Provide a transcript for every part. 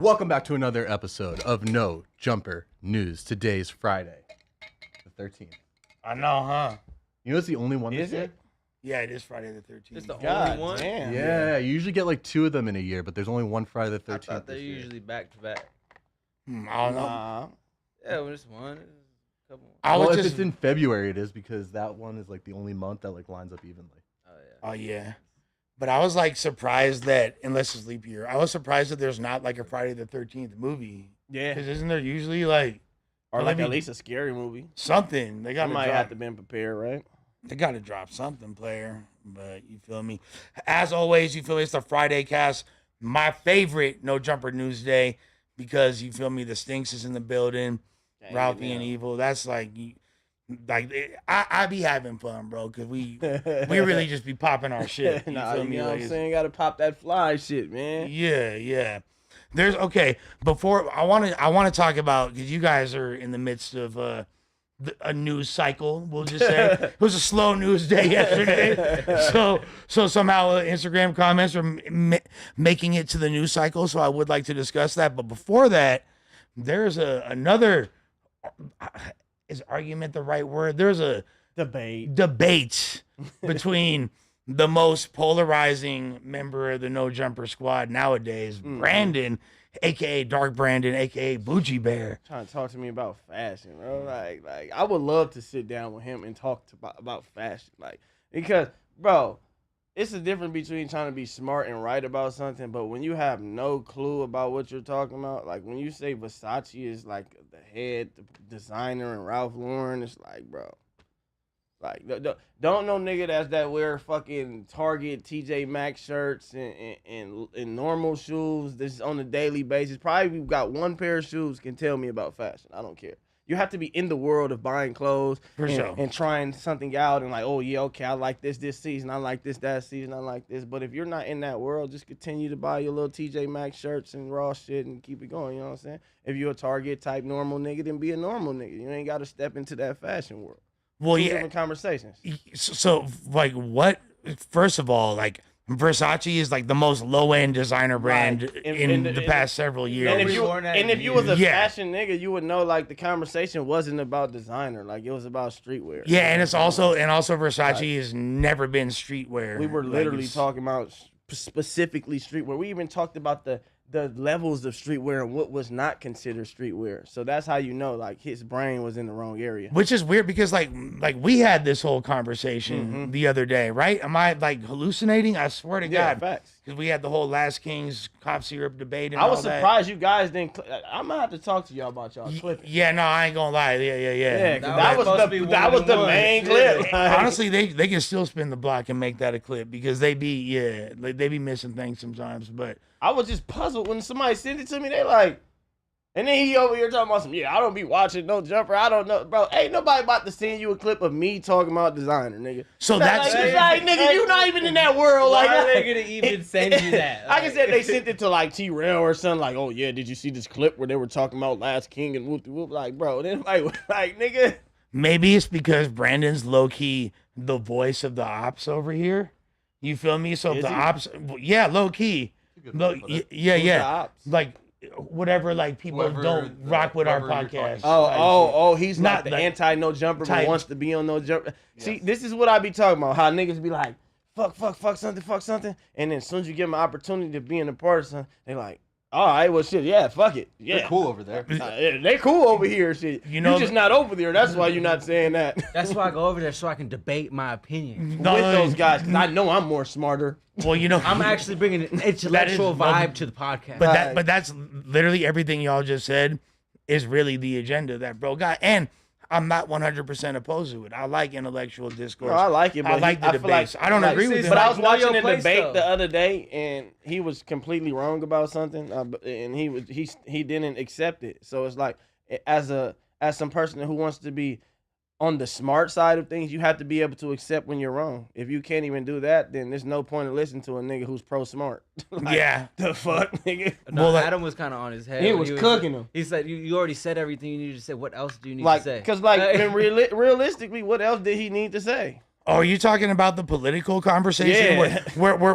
Welcome back to another episode of No Jumper News. Today's Friday, the 13th. I know, huh? You know it's the only one this year? Yeah, it is Friday the 13th. It's the God only one? damn. Yeah, you usually get like 2 of them in a year, but there's only one Friday the 13th. I thought they're this year. usually back to back. I don't know. Nah. Yeah, well, it's one. It's a couple. I Well, was if just. it's in February, it is because that one is like the only month that like lines up evenly. Oh, yeah. Oh yeah, but I was like surprised that unless it's leap year, I was surprised that there's not like a Friday the 13th movie. Yeah. Because isn't there usually like Or Well, like let at me- least a scary movie. something? They I got to might drop. have to been prepared, right? They got to drop something, player. But you feel me? As always, you feel me? It's the Friday cast. My favorite No Jumper News Day because you feel me? The Stinks is in the building. Dang, Ralphie and yeah. Evil. That's like I be having fun, bro, because we really just be popping our shit. You Nah, feel you me? know what Like, I'm saying? Gotta pop that fly shit, man. yeah. There's okay. Before I want to talk about because you guys are in the midst of a news cycle. We'll just say it was a slow news day yesterday. so somehow Instagram comments are making it to the news cycle. So I would like to discuss that. But before that, there's another. Is argument the right word? There's a debate between the most polarizing member of the No Jumper Squad nowadays, Brandon, aka Dark Brandon, aka Bougie Bear. Trying to talk to me about fashion, bro. Like I would love to sit down with him and talk about fashion, like because, bro, it's the difference between trying to be smart and right about something, but when you have no clue about what you're talking about, like when you say Versace is like the head designer and Ralph Lauren, it's like, bro, like don't no nigga that wear fucking Target TJ Maxx shirts and normal shoes this on a daily basis. Probably we've got one pair of shoes can tell me about fashion. I don't care. You have to be in the world of buying clothes and trying something out and like, oh yeah, okay, I like this season, I like this that season, I like this. But if you're not in that world, just continue to buy your little TJ Maxx shirts and raw shit and keep it going. You know what I'm saying? If you're a Target type normal nigga, then be a normal nigga. You ain't got to step into that fashion world. Well, Two yeah. different conversations. So like, what? First of all, like. Versace is like the most low-end designer brand in the past several years. And if you was a Yeah. fashion nigga, you would know like the conversation wasn't about designer, like it was about streetwear. Yeah, and it's also Versace has never been streetwear. We were Like, literally it's- talking about specifically streetwear. We even talked about the levels of streetwear and what was not considered streetwear. So that's how you know like his brain was in the wrong area. Which is weird because like we had this whole conversation the other day, right? Am I like hallucinating? I swear to Yeah, God, facts. because we had the whole Last King's cop syrup debate. And I was all that. surprised you guys didn't. I'm gonna have to talk to y'all about y'all clipping. Yeah, no, I ain't gonna lie. Yeah. Yeah, 'cause That that was was supposed to be the one that of was the the ones. main Yeah. clip. Honestly, they can still spin the block and make that a clip because they be missing things sometimes. But I was just puzzled when somebody sent it to me. They like, and then he over here talking about some. Yeah, I don't be watching No Jumper. I don't know, bro. Ain't nobody about to send you a clip of me talking about designer, nigga. so Like, that's it's like, nigga, you not even in that world. Why Like, are they gonna even send you that? Like I said, they sent it to like T-Rail or something. Like, oh yeah, did you see this clip where they were talking about Last King and whoop de whoop? Like, bro, then like nigga. maybe it's because Brandon's low key the voice of the ops over here. You feel me? So if Is the he? ops, yeah, low key. Good way to put it. Yeah, Who's the yeah. ops? Like whatever, like people Whoever don't rock with our whoever you're podcast. talking Oh, he's Not not the like- anti No Jumper, type. but wants to be on No Jumper. See, Yes. this is what I be talking about. How niggas be like, fuck something, and then as soon as you give them an opportunity to be in a part of something, they like, all right, well shit, yeah, fuck it, yeah, They're cool over there. Yeah, they cool over here, shit. You know you just not over there. That's why you're not saying that. That's why I go over there so I can debate my opinion. No, With those guys, because I know I'm more smarter. Well, you know, I'm actually bringing an intellectual vibe to the podcast. but that's literally everything y'all just said is really the agenda that bro got, and I'm not 100% opposed to it. I like intellectual discourse. No, I like it, but I like the I feel debates. like- I don't like, agree with it's it. But I was Like, know watching your a place, debate though. the other day, and he was completely wrong about something, and he didn't accept it. So it's like, as some person who wants to be on the smart side of things, you have to be able to accept when you're wrong. If you can't even do that, then there's no point in listening to a nigga who's pro smart. Like, Yeah. the fuck, nigga. No, Well, like- Adam was kind of on his head. He when was cooking him. He said, you already said everything you needed to say. What else do you need Like, to say? because like, realistically, what else did he need to say? Oh, are you talking about the political conversation Yeah.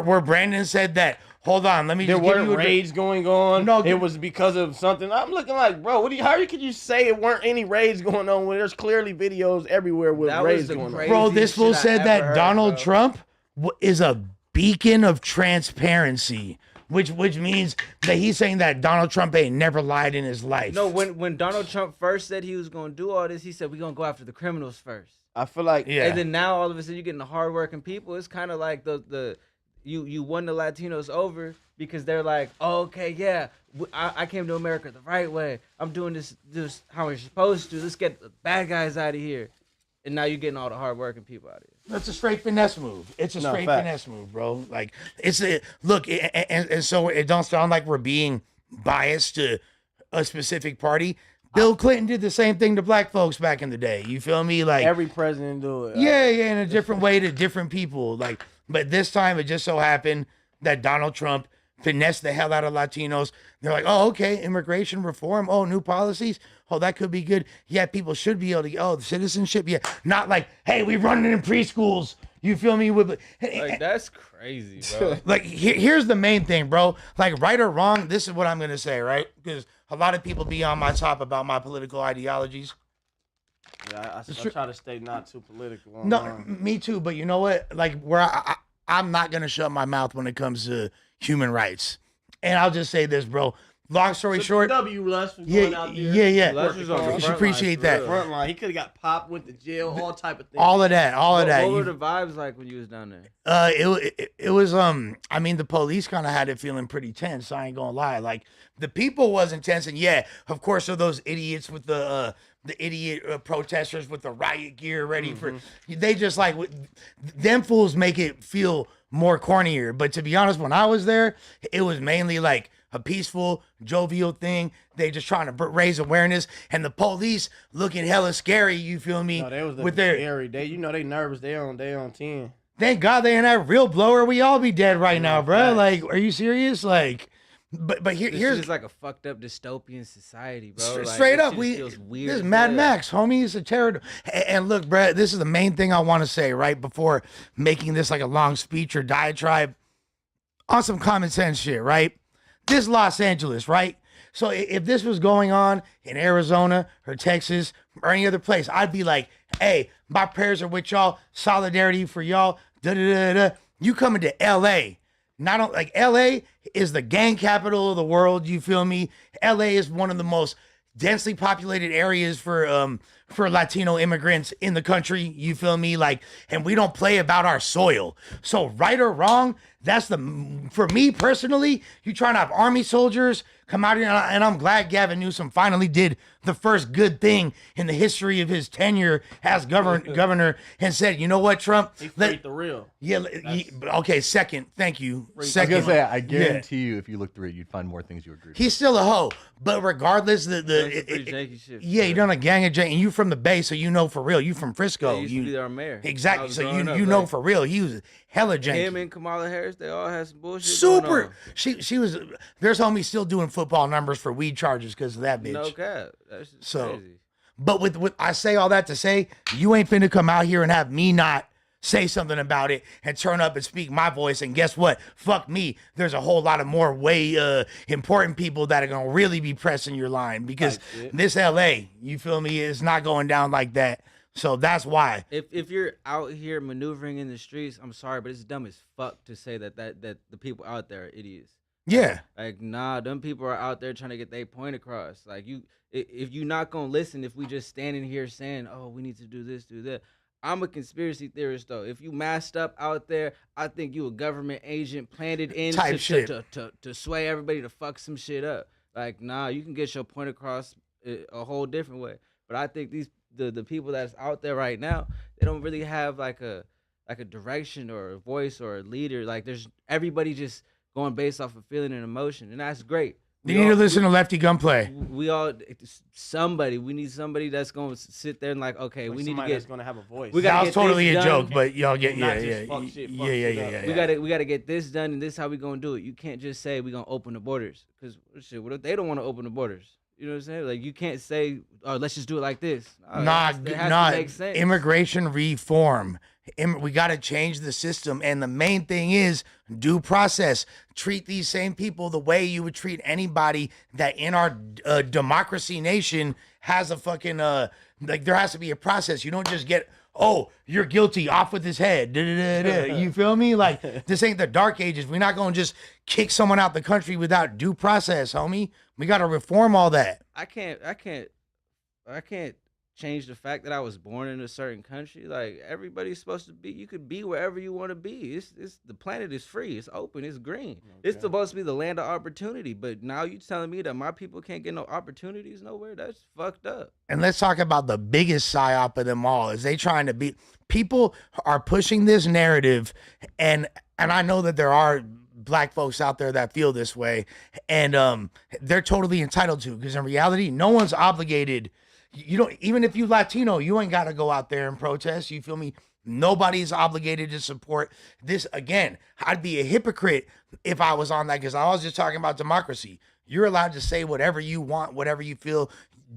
where Brandon said that Hold on, let me There just give weren't you a raids going on. No, it was because of something. I'm looking like, bro, how could you say it weren't any raids going on when there's clearly videos everywhere with raids going on? Bro, this fool said that Donald Trump is a beacon of transparency, which means that he's saying that Donald Trump ain't never lied in his life. No, when Donald Trump first said he was going to do all this, he said we're going to go after the criminals first. I feel like, And then now all of a sudden you're getting the hardworking people. It's kind of like you won the Latinos over because they're like, oh, okay, yeah, I came to America the right way. I'm doing this how we're supposed to. Let's get the bad guys out of here. And now you're getting all the hardworking people out of here. That's a straight finesse move. It's a straight finesse move, bro. Like and so it don't sound like we're being biased to a specific party. Bill Clinton did the same thing to black folks back in the day. You feel me? Like every president do it. Yeah, in a different way to different people. Like, but this time it just so happened that Donald Trump finessed the hell out of Latinos. They're like, oh, okay, immigration reform. Oh, new policies. Oh, that could be good. Yeah, people should be able to, citizenship. Yeah, not like, hey, we running in preschools. You feel me? Like, that's crazy, bro. Like, here's the main thing, bro. Like, right or wrong, this is what I'm going to say, right? Because a lot of people be on my top about my political ideologies. Yeah, I try to stay not too political. No, me too. But you know what? Like, where I'm not going to shut my mouth when it comes to human rights. And I'll just say this, bro. Long story short. W. Lush for going out there. Yeah. You should appreciate that. Frontline. He could have got popped, went to jail, all type of things. All of that. What were the vibes like when you was down there? It was I mean, the police kind of had it feeling pretty tense. I ain't gonna lie. Like, the people wasn't tense, and yeah, of course, are those idiots with the idiot protesters with the riot gear ready for. They just like them fools make it feel more cornier. But to be honest, when I was there, it was mainly like a peaceful, jovial thing. They just trying to raise awareness, and the police looking hella scary. You feel me? No, they was with their scary. They nervous. They on 10. Thank God they ain't that real blower. We all be dead right now, bro. Like, are you serious? Like, but here's just like a fucked up dystopian society, bro. Straight up, feels weird. This is Mad Max, homie. It's a terror. And look, bro, this is the main thing I want to say right before making this like a long speech or diatribe on some common sense shit, right? This is Los Angeles, right? So if this was going on in Arizona or Texas or any other place, I'd be like, hey, my prayers are with y'all. Solidarity for y'all. You coming to LA. Not like LA is the gang capital of the world. You feel me? LA is one of the most densely populated areas for Latino immigrants in the country. You feel me? Like, and we don't play about our soil. So right or wrong, that's for me personally, you trying to have army soldiers come out here, and I'm glad Gavin Newsom finally did the first good thing in the history of his tenure as governor and said, you know what, Trump? He freed the real. Yeah. Okay. Second. Thank you. Second. I was gonna say, I guarantee you, if you look through it, you'd find more things you agree with. He's still a hoe, but regardless, Pretty janky shit. yeah, you done a gang of jank, and you from the Bay, so you know for real. You from Frisco. Yeah, he used to be our mayor. Exactly. So you know for real. He was hella janky. Him and Kamala Harris, they all had some bullshit. Super. Going on. She was. There's homies still doing football numbers for weed charges because of that bitch. No cap. That's just crazy. But with I say all that to say, you ain't finna come out here and have me not say something about it and turn up and speak my voice. And guess what? Fuck me. There's a whole lot of more way important people that are gonna really be pressing your line because this LA, you feel me, is not going down like that. So that's why. If you're out here maneuvering in the streets, I'm sorry, but it's dumb as fuck to say that the people out there are idiots. Yeah. Like, nah, them people are out there trying to get their point across. Like, if you not gonna listen, if we just standing here saying, oh, we need to do this, do that. I'm a conspiracy theorist, though. If you masked up out there, I think you a government agent planted in to sway everybody to fuck some shit up. Like, nah, you can get your point across a whole different way. But I think the people that's out there right now, they don't really have like a direction or a voice or a leader. Like, there's everybody just going based off of feeling and emotion, and that's great. You need to listen to Lefty Gunplay. We need somebody that's going to sit there and like, okay, we need to get. That's going to have a voice. That was totally a joke, but y'all get yeah. We got to get this done, and this is how we going to do it. You can't just say we going to open the borders, because shit, what if they don't want to open the borders? You know what I'm saying? Like, you can't say, oh, let's just do it like this. Nah. Immigration reform We got to change the system. And the main thing is due process. Treat these same people the way you would treat anybody that in our democracy nation has a fucking, like there has to be a process. You don't just get, oh, you're guilty, off with his head. You feel me? Like, this ain't the dark ages. We're not going to just kick someone out the country without due process, homie. We got to reform all that. I can't change the fact that I was born in a certain country. Like, everybody's supposed to be, you could be wherever you want to be. It's the planet is free, it's open, it's green. Okay. It's supposed to be the land of opportunity. But now you telling me that my people can't get no opportunities nowhere? That's fucked up. And let's talk about the biggest psyop of them all. Is they trying to be, people are pushing this narrative, and I know that there are black folks out there that feel this way, and they're totally entitled to, because in reality, no one's obligated. You don't, even if you Latino, you ain't got to go out there and protest. You feel me? Nobody's obligated to support this. Again, I'd be a hypocrite if I was on that, because I was just talking about democracy. You're allowed to say whatever you want, whatever you feel,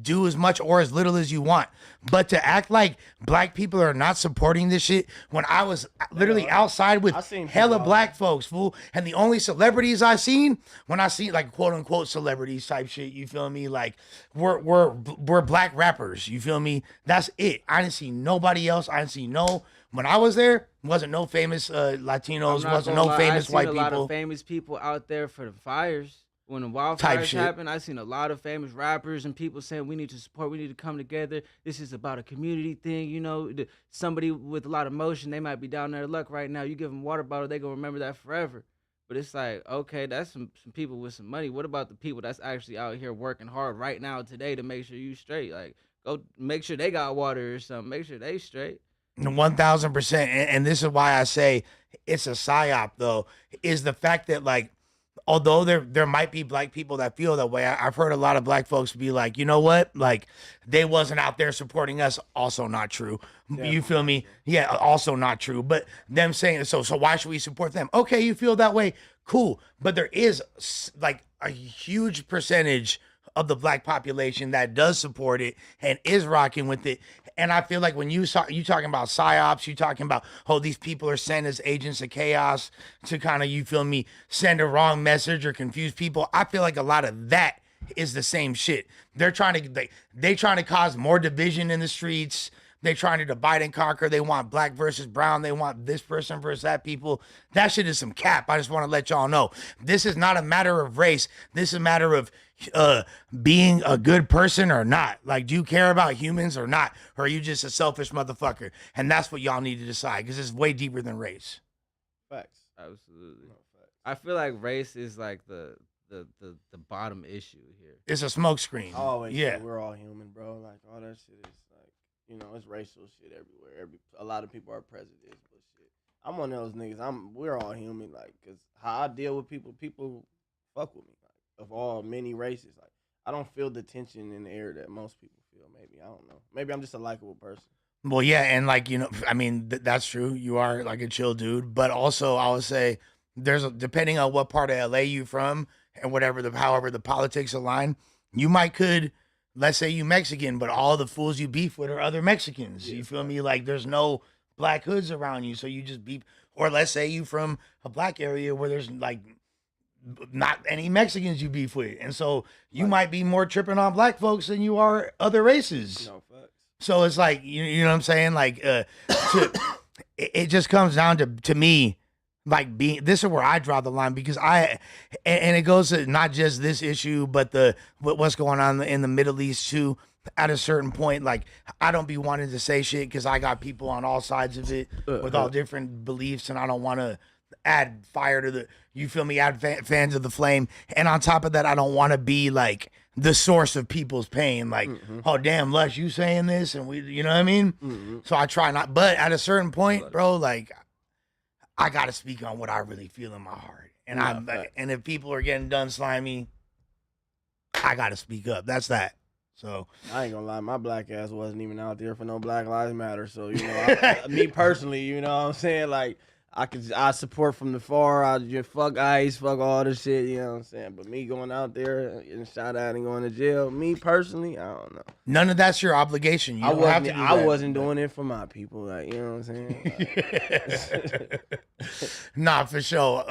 do as much or as little as you want. But to act like black people are not supporting this shit, when I was literally outside with hella black folks, fool, and the only celebrities I seen, when I see like quote unquote celebrities type shit, you feel me? Like we're black rappers, you feel me? That's it. I didn't see nobody else. I didn't see when I was there, wasn't no famous Latinos, wasn't no famous white people. I seen a lot of famous people out there for the fires. When the wildfires happened, I seen a lot of famous rappers and people saying we need to support, we need to come together. This is about a community thing, you know. Somebody with a lot of emotion, they might be down their luck right now. You give them a water bottle, they gonna remember that forever. But it's like, okay, that's some people with some money. What about the people that's actually out here working hard right now today to make sure you straight? Like, go make sure they got water or something. Make sure they straight. 1000%. And this is why I say it's a psyop, though, is the fact that, like, although there might be black people that feel that way, I've heard a lot of black folks be like, you know what? Like, they wasn't out there supporting us. Also not true. Yeah. You feel me? Yeah, also not true. But them saying, so why should we support them? Okay, you feel that way? Cool. But there is, like, a huge percentage of the black population that does support it and is rocking with it. And I feel like when you talking about psyops, you talking about, oh, these people are sent as agents of chaos to kind of, you feel me, send a wrong message or confuse people. I feel like a lot of that is the same shit. They're trying to cause more division in the streets. They're trying to divide and conquer. They want black versus brown. They want this person versus that people. That shit is some cap. I just want to let y'all know. This is not a matter of race. This is a matter of being a good person or not. Like, do you care about humans or not? Or are you just a selfish motherfucker? And that's what y'all need to decide, because it's way deeper than race. Facts. Absolutely. No, facts. I feel like race is like the bottom issue here. It's a smokescreen. Always. Yeah. We're all human, bro. Like, all that shit is like, you know, it's racial shit everywhere. A lot of people are prejudiced, but shit. I'm one of those niggas. We're all human, like, cause how I deal with people fuck with me, like, of all many races. Like, I don't feel the tension in the air that most people feel. Maybe I don't know. Maybe I'm just a likable person. Well, yeah, and like, you know, I mean, that's true. You are like a chill dude, but also I would say depending on what part of LA you from and however the politics align, you could. Let's say you Mexican, but all the fools you beef with are other Mexicans. Yeah, you feel me? Like, there's no black hoods around you, so you just beef. Or let's say you from a black area where there's like not any Mexicans you beef with, and so you might be more tripping on black folks than you are other races. No facts. So it's like, you know what I'm saying? Like, it just comes down to me. Like, this is where I draw the line, because and it goes to not just this issue, but what's going on in the Middle East too. At a certain point, like, I don't be wanting to say shit because I got people on all sides of it with all different beliefs, and I don't want to add fire to add fans of the flame. And on top of that, I don't want to be like the source of people's pain. Like, oh damn, Lush, you saying this, and you know what I mean? So I try not, but at a certain point, bro, like, I gotta speak on what I really feel in my heart, and and if people are getting done slimy, I gotta speak up. That's that. So I ain't gonna lie, my black ass wasn't even out there for no Black Lives Matter. So, you know, me personally, you know what I'm saying? Like, I support from the far. I just fuck ICE, fuck all this shit. You know what I'm saying? But me going out there and shot out and going to jail, me personally, I don't know. None of that's your obligation. You don't have to do that. I wasn't doing it for my people. Like, you know what I'm saying? Nah, for sure.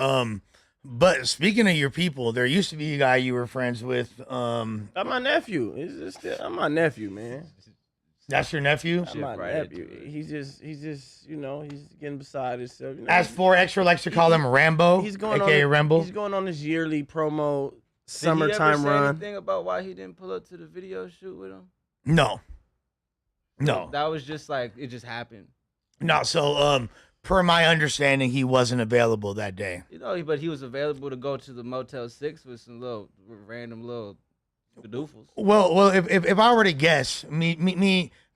But speaking of your people, there used to be a guy you were friends with. I'm my nephew. I'm my nephew, man. That's your nephew? I'm my nephew. He's just, you know, he's getting beside himself. You know? As 4Extra likes to call him Rambo, aka Rambo. He's going on this yearly promo Did summertime he ever say run. anything about why he didn't pull up to the video shoot with him? No. That was just like, it just happened. No, so per my understanding, he wasn't available that day. You know, but he was available to go to the Motel 6 with some little random little Doofles. Well, if I were to guess, me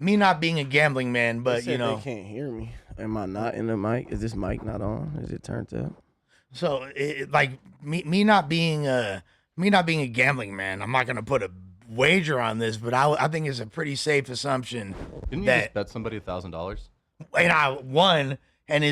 not being a gambling man, but you know, they can't hear me. Am I not in the mic? Is this mic not on? Is it turned up? so like me not being a gambling man, I'm not gonna put a wager on this, but I think it's a pretty safe assumption Didn't you that just bet somebody $1,000? and I won and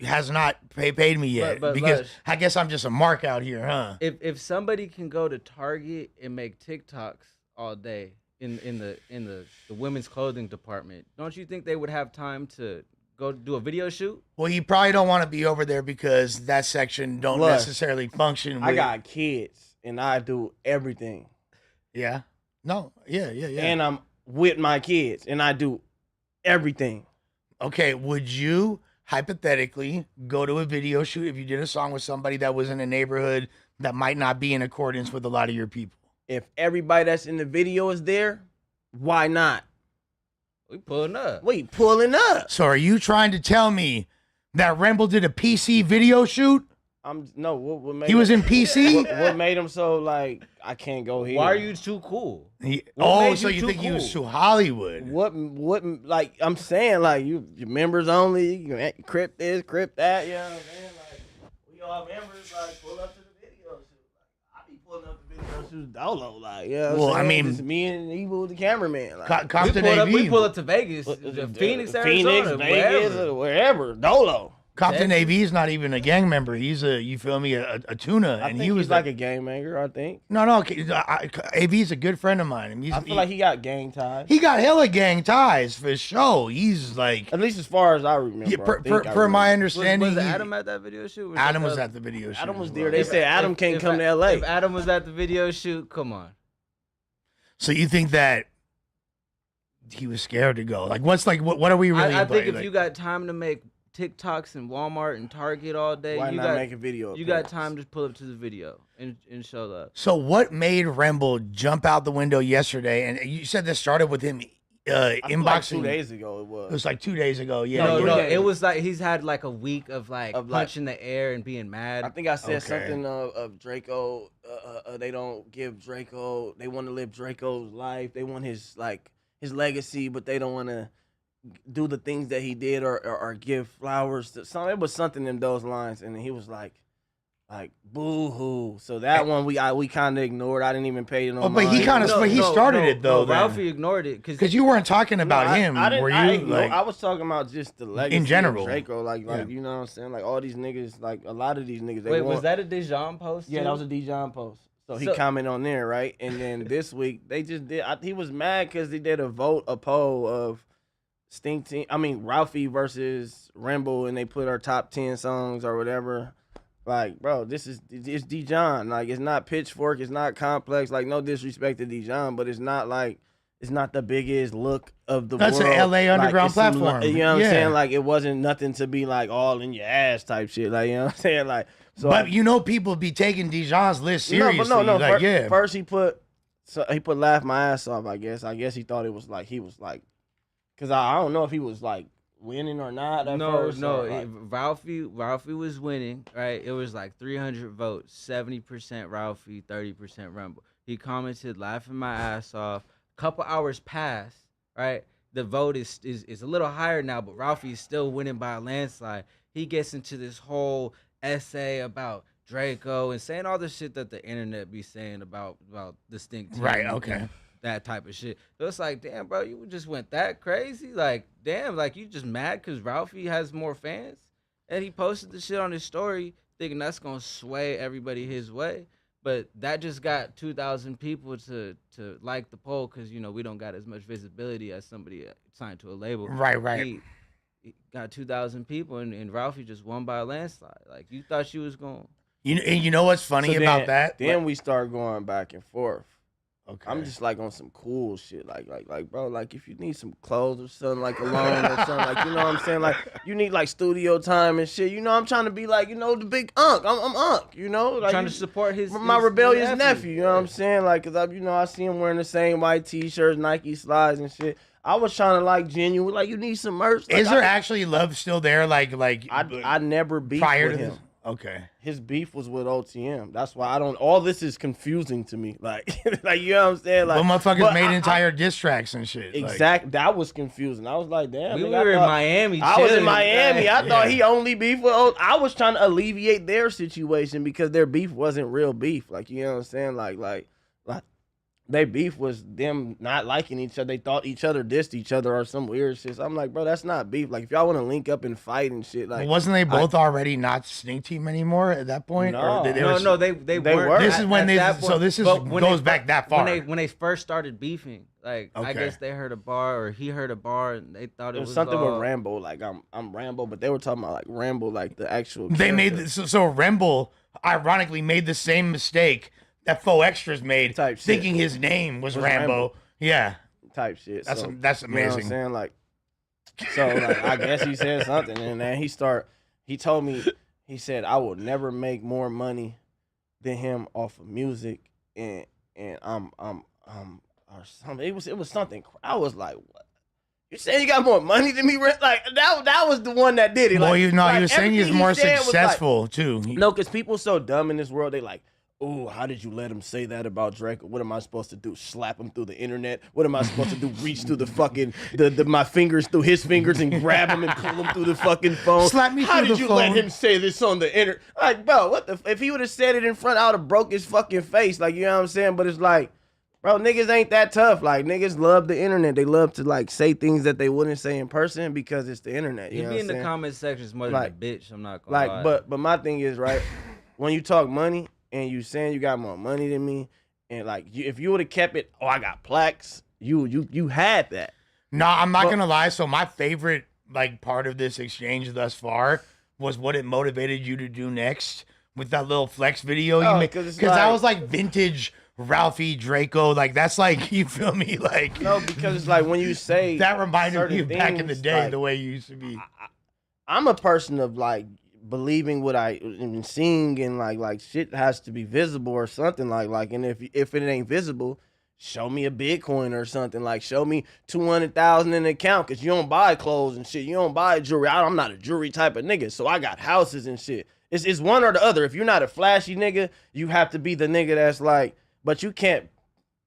has not paid me yet But because Lush, I guess I'm just a mark out here, huh? if somebody can go to Target and make TikToks all day in the women's clothing department, don't you think they would have time to go do a video shoot? Well, you probably don't want to be over there because that section don't Plus, necessarily function. With, I got kids and I do everything. yeah, no, yeah. And I'm with my kids and I do everything. Okay, would you hypothetically go to a video shoot if you did a song with somebody that was in a neighborhood that might not be in accordance with a lot of your people? If everybody that's in the video is there, why not? We pulling up. Wait, pulling up. So are you trying to tell me that Ramble did a PC video shoot? No. What made He was in PC? What made him so like I can't go here? Why are you too cool? Oh, made so you you too think he was cool? too Hollywood? What like I'm saying like your members only, you crypt this, crypt that, you know what I'm saying? Like we all members, like pull up to the video shoot. Like I be pulling up the video shoot dolo, like yeah. Well, I mean, it's me and Evil the cameraman. Like, Compton We pull AV. up to Vegas, Phoenix, Phoenix, Arizona, Vegas, wherever. wherever, dolo. Compton AV is not even a gang member. He's you feel me, a tuna. I And think he was he's like a gang manger. I think. No, AV is a good friend of mine. And I feel like he got gang ties. he got hella gang ties for sure. He's like, At least as far as I remember. yeah, I think I per remember. my Was understanding, Adam at that video shoot? Adam was at the video shoot. Adam was as there. well. They said Adam can't come to LA. If Adam was at the video shoot, come on. So you think that he was scared to go? Like, what are we really? I think if like, you got time to make TikToks in Walmart and Target all day, Why you not got make a video? you got time to pull up to the video and show love. So what made Ramble jump out the window yesterday? And you said this started with him inboxing. Like 2 days ago, it It was. was like 2 days ago. Yeah. No, yeah. it was like he's had like a week of like Of, like- punching the air and being mad. I think I said Okay. something of Draco. They don't give Draco. They want to live Draco's life. They want his legacy, but they don't want to do the things that he did or give flowers to some. It was something in those lines, and he was like boo hoo. So that one we kind of ignored. I didn't even pay no. Oh, but he mind. kinda- but he started it, though, then. Ralphie ignored it Because you weren't talking about him, didn't- were you? I ignored- Like, I was talking about just the legacy in general. of Draco, like Yeah. you know what I'm saying? Like all these niggas, like a lot of these niggas. They Wait, want, was that a Dijon post? Yeah, too? that was a Dijon post. So he So- commented on there, right? And then this week they just did. He was mad because they did a poll of Ralphie versus Rambo, and they put our top 10 songs or whatever. Like, bro, it's Dijon. Like, it's not Pitchfork, it's not Complex. Like, no disrespect to Dijon, but it's not the biggest look of the That's world. an LA underground it's some- platform. You know what Yeah. I'm saying? Like, it wasn't nothing to be like all in your ass type shit. Like, you know what I'm saying? Like, so but you know, people be taking Dijon's list seriously. No. Like, yeah. First he put laugh my ass off. I guess he thought it was like because I don't know if he was like winning or not. At first, or, like, Ralphie was winning, right? It was like 300 votes, 70% Ralphie, 30% Rumble. He commented, laughing my ass off. Couple hours passed, right? The vote is a little higher now, but Ralphie is still winning by a landslide. He gets into this whole essay about Draco and saying all the shit that the internet be saying about distinct team Right, and okay. that type of shit. So it's like, damn, bro, you just went that crazy? Like, damn, like you just mad because Ralphie has more fans? And he posted the shit on his story, thinking that's gonna sway everybody his way. But that just got 2,000 people to like the poll because we don't got as much visibility as somebody signed to a label. Right. He got 2,000 people, and Ralphie just won by a landslide. Like you thought she was going. You know what's funny about that? Then we start going back and forth. Okay. I'm just like on some cool shit, like bro, like if you need some clothes or something, like a loan or something, like you know what I'm saying, like you need like studio time and shit. I'm trying to be like the big Unc. I'm Unc. Like Trying to support my his rebellious nephew. You know what I'm saying, like cause I see him wearing the same white t-shirts, Nike slides and shit. I was trying to like genuine, like you need some merch. Like, Is there actually love still there? Like I never beefed prior with to him. this? Okay. His beef was with OTM. That's why I don't. All this is confusing to me. Like you know what I'm saying? Like, Well, motherfuckers made entire diss tracks and shit. Exactly. That was confusing. I was like, damn. We nigga, were in Miami. I was in chilling. Miami. I thought Yeah. he only beef with. I was trying to alleviate their situation because their beef wasn't real beef. Like you know what I'm saying? Like their beef was them not liking each other. They thought each other dissed each other or some weird shit. So I'm like, bro, that's not beef. Like if y'all want to link up and fight and shit, like Well, wasn't they both already not Snake Team anymore at that point? No. Or They They weren't. were. This is when at they. that point. So this is But when goes they back that far. when they first started beefing. Like I Okay. guess they heard a bar or he heard a bar and they thought it it was was something all, with Rambo. Like I'm Rambo, but they were talking about like Rambo, like the actual. They made character. this, so Remble ironically made the same mistake that Faux Extras made, Type shit. thinking his name was Rambo. Rambo. Yeah, type shit. that's So, that's you know what I'm amazing. saying? Like, so like, I guess he said something, and then he told me, he said, I will never make more money than him off of music, and I'm or something. It was something. I was like, what? You saying you got more money than me? Like that was the one that did it. Well, Like, he was like, saying he's everything he more said was like- successful too. no, because people so dumb in this world. They like, oh, how did you let him say that about Drake? What am I supposed to do? Slap him through the internet? What am I supposed to do? Reach through the fucking my fingers through his fingers and grab him and pull him through the fucking phone? Slap me How through did the you let phone. him say this on the internet? Like, bro, what the? If he would have said it in front, I would have broke his fucking face. Like, you know what I'm saying? But it's like, bro, niggas ain't that tough. Like, niggas love the internet. They love to like say things that they wouldn't say in person because it's the internet. You He know be what in I'm the saying? comment sections more Like- than a bitch. I'm not gonna lie. Like, but my thing is, right, when you talk money and you saying you got more money than me, and like if you would have kept it, I got plaques, you had that. No, I'm not But- gonna lie. So my favorite like part of this exchange thus far was what it motivated you to do next with that little flex video you Oh, made, 'cause it's because that like- was like vintage Ralphie Draco. Like that's like you feel me? Like No, because it's like when you say that reminded certain me of back in the things, day like, the way you used to be. I'm a person of like believing what I am seeing, and like shit has to be visible or something like and if it ain't visible, show me a Bitcoin or something. Like show me 200,000 in the account, because you don't buy clothes and shit. You don't buy jewelry. I'm not a jewelry type of nigga, so I got houses and shit. It's one or the other. If you're not a flashy nigga, you have to be the nigga that's like, but you can't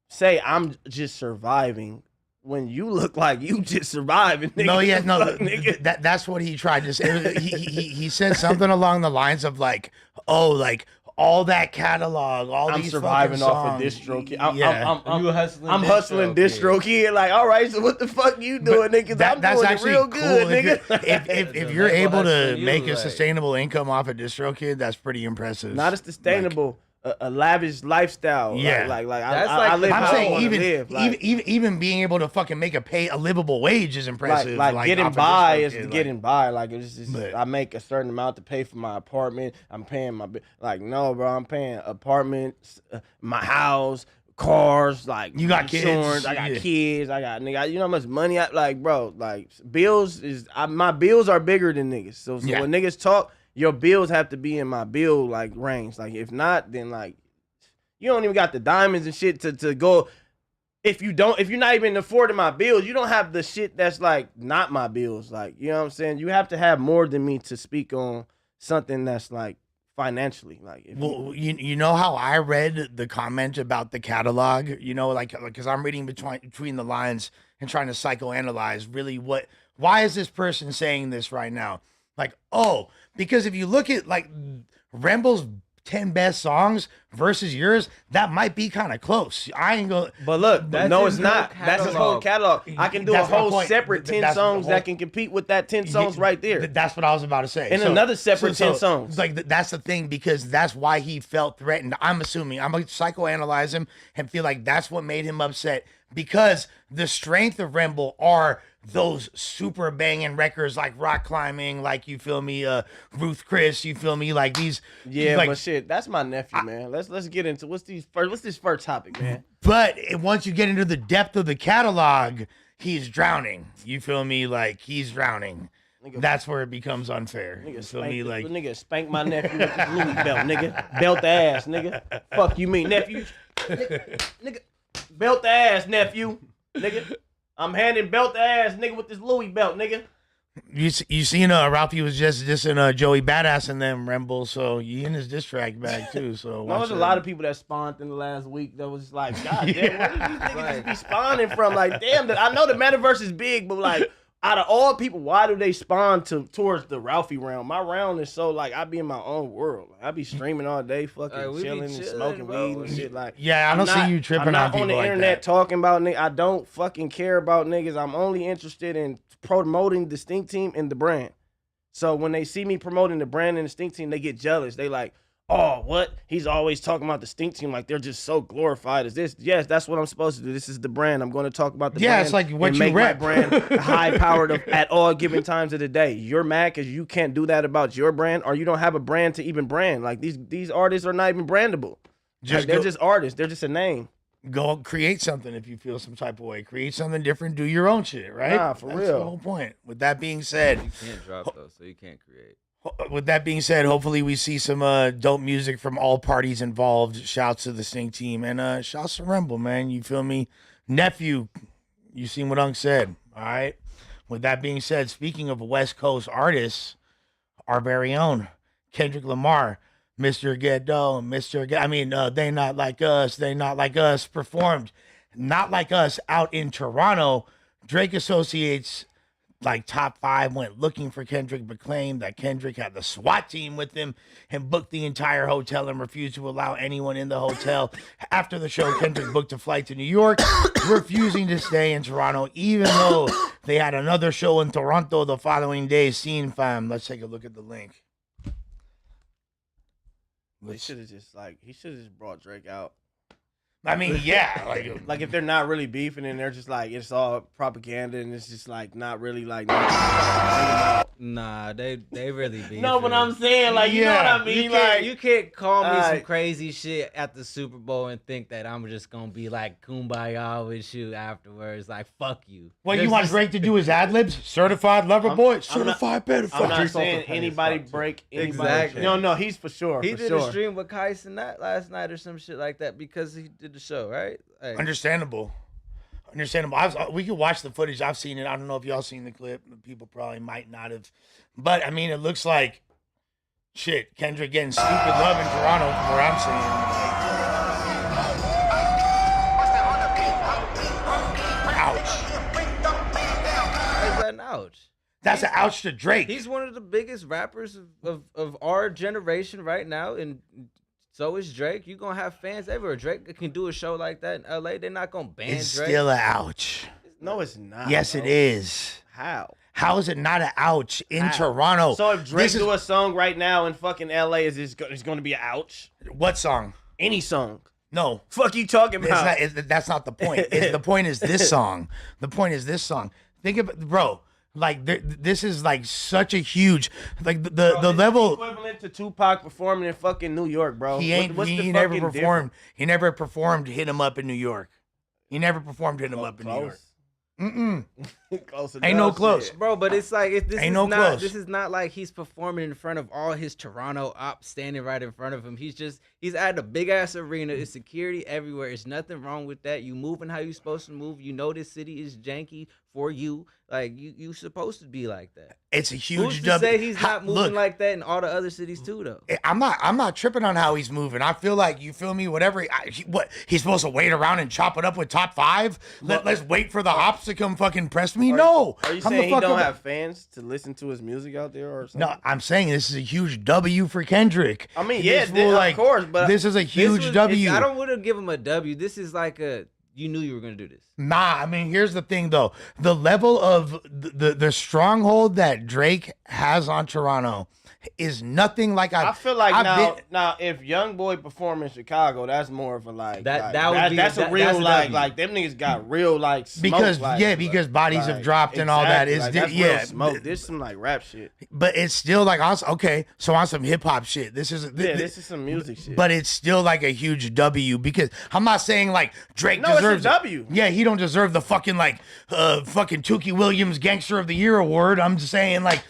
say I'm just surviving when you look like you just surviving. Nigga. No, yeah, no, Fuck, nigga. that's what he tried to say. He said something along the lines of like, oh, like all that catalog, all I'm these surviving fucking off of songs. distro kid. Yeah. you hustling. I'm hustling distro kid. Like, all right, so what the fuck you doing, nigga? That- I'm that's doing it actually real cool. good, If you're, nigga. if you're Label able to hustling you, make a like- sustainable income off of DistroKid, that's pretty impressive. Not as sustainable, a lavish lifestyle. Yeah. like That's I like live the- I'm how I saying wanna even, live. Like, even being able to fucking make a livable wage is impressive. like getting off of by DistroKid, is like- getting by. Like it's just But- I make a certain amount to pay for my apartment. I'm paying my like no, bro. I'm paying apartments, my house, cars. Like You got kids, insurance, I got yeah. kids. I got nigga. You know how much money I like, bro. Like bills is my bills are bigger than niggas. So Yeah. when niggas talk, your bills have to be in my bill like range. Like if not, then like you don't even got the diamonds and shit to go. If you're not even affording my bills, you don't have the shit that's like not my bills. Like, you know what I'm saying? You have to have more than me to speak on something that's like financially. Like, if Well, you know how I read the comment about the catalog, you know, like because I'm reading between the lines and trying to psychoanalyze really why is this person saying this right now? Like, oh, because if you look at like Remble's 10 best songs versus yours, that might be kind of close. I ain't gonna. But look, That's no, his it's not. whole That's his whole catalog. I can do a That's my whole point. separate 10 That's the songs whole- that can compete with that 10 songs right there. That's what I was about to say. And another separate 10 songs. Like that's the thing, because that's why he felt threatened. I'm assuming I'm gonna psychoanalyze him and feel like that's what made him upset, because the strength of Remble are those super banging records like Rock Climbing, like you feel me, Ruth Chris, you feel me, like these. Yeah, like, but shit, that's my nephew, man. Let's get into what's this first topic, man. But once you get into the depth of the catalog, he's drowning. You feel me? Like he's drowning. That's where it becomes unfair. You feel me? Like nigga spank my nephew with his Louis belt, nigga. Belt the ass, nigga. Fuck you mean, nephew? Nigga, belt the ass, nephew. Nigga. I'm handing belt the ass, nigga, with this Louis belt, nigga. you seen Ralphie was just dissing Joey Badass and them Remble, so you in his diss track bag too. So There was a lot of people that spawned in the last week that was like, God damn, where did these niggas be spawning from? Like, damn, I know the metaverse is big, but like, out of all people, why do they spawn towards the Ralphie round? My round is so like I be in my own world. Like, I be streaming all day, fucking we be chilling and chilling, smoking bro. weed and shit. Like, Yeah, I don't see you tripping I'm not on people the like internet that. talking about niggas. I don't fucking care about niggas. I'm only interested in promoting the Stink Team and the brand. So when they see me promoting the brand and the Stink Team, they get jealous. They like, oh, what? He's always talking about the Stink Team like they're just so glorified as this. Yes, that's what I'm supposed to do. This is the brand. I'm going to talk about the brand. Yeah, it's like what and you make rep. my brand high-powered at all given times of the day. You're mad because you can't do that about your brand, or you don't have a brand to even brand. Like these artists are not even brandable. They're just artists. They're just a name. Go create something if you feel some type of way. Create something different. Do your own shit, right? Nah, for That's real. the whole point. With that being said, You can't drop those, so you can't create. hopefully we see some dope music from all parties involved. Shouts to the Stink Team and shouts to Remble, man. You feel me? Nephew, you seen what Unc said, all right? With that being said, speaking of West Coast artists, our very own Kendrick Lamar, Mr. Ghetto, They Not Like Us, They Not Like Us performed Not Like Us out in Toronto. Drake Associates, like top 5, went looking for Kendrick, but claimed that Kendrick had the SWAT team with him and booked the entire hotel and refused to allow anyone in the hotel. After the show, Kendrick booked a flight to New York, refusing to stay in Toronto, even though they had another show in Toronto the following day. Scene fam. Let's take a look at the link. He should have just brought Drake out. I mean, yeah, Like if they're not really beefing and they're just like it's all propaganda and it's just like not really like. Nah, they really be. No, but I'm saying like you know what I mean. You can't call me some Alright. crazy shit at the Super Bowl and think that I'm just gonna be like kumbaya with you afterwards. Like fuck you. what you There's want just- Drake to do his ad libs? Certified lover boy, I'm certified pedophile. I'm not Drake's also saying petty as anybody fuck, too. break anybody. Exactly. No, he's for sure. He for did sure. a stream with Kais and that last night or some shit like that because he did the show, right? Like, Understandable. We could watch the footage. I've seen it. I don't know if y'all seen the clip. People probably might not have. But, I mean, it looks like, shit, Kendrick getting stupid love in Toronto from where I'm seeing. Ouch. why is that an ouch? That's an ouch to Drake. He's one of the biggest rappers of our generation right now, and so is Drake. You gonna have fans everywhere. Drake can do a show like that in LA. They're not gonna ban It's Drake. still an ouch. No, it's not. Yes, bro. it is. How? How is it not an ouch in How? Toronto? So if Drake This is- do a song right now in fucking LA, it's going to be an ouch? What song? Any song? No. Fuck you talking about? That's not the point. The point is this song. The point is this song. Think about, bro. Like this is like such a huge, like the level. Equivalent to Tupac performing in fucking New York, bro. He ain't. What's the He never fucking performed. He never performed "Hit 'Em Up" in New York. He never performed "Hit 'Em Up" in New York. Close. Close Ain't no enough, close. shit. Bro, but it's like this Ain't is no not close. this is not like he's performing in front of all his Toronto ops standing right in front of him. He's at a big ass arena. It's security everywhere. There's nothing wrong with that. You moving how you supposed to move. You know this city is janky for you. Like you supposed to be like that. It's a huge Who's to dub. say he's not moving Look, like that in all the other cities too, though? I'm not tripping on how he's moving. I feel like, you feel me, whatever. What he's supposed to wait around and chop it up with top 5? Let's wait for the ops to come fucking press me? Are No. you I'm saying the he fuck don't up- have fans to listen to his music out there or something? No, I'm saying this is a huge W for Kendrick. I mean, This yeah, fool, of course, but this is a huge W. I don't want to give him a W. This is like a you knew you were gonna do this. Nah, I mean, here's the thing though. The level of the stronghold that Drake has on Toronto is nothing like I feel like I've now if Young Boy perform in Chicago, that's more of a like That like, would be that's a real that's a like W. them niggas got real like smoke, because like, because bodies have like, dropped and all that. exactly, It's like, that's real yeah, smoke. There's some like rap shit. but it's still like also okay. So on some hip hop shit, this is This is some music shit. but it's still like a huge W because I'm not saying like Drake No, it's a deserves W. Yeah, he don't deserve the fucking like fucking Tukey Williams Gangster of the Year award. I'm just saying like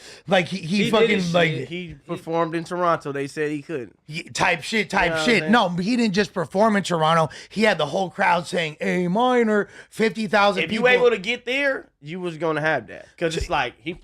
he He did fucking his like shit. He performed in Toronto. They said he couldn't. type shit. know what I'm Shit. saying? No, he didn't just perform in Toronto. He had the whole crowd saying A minor, 50,000 If people. you able to get there, you was gonna have that because it's like he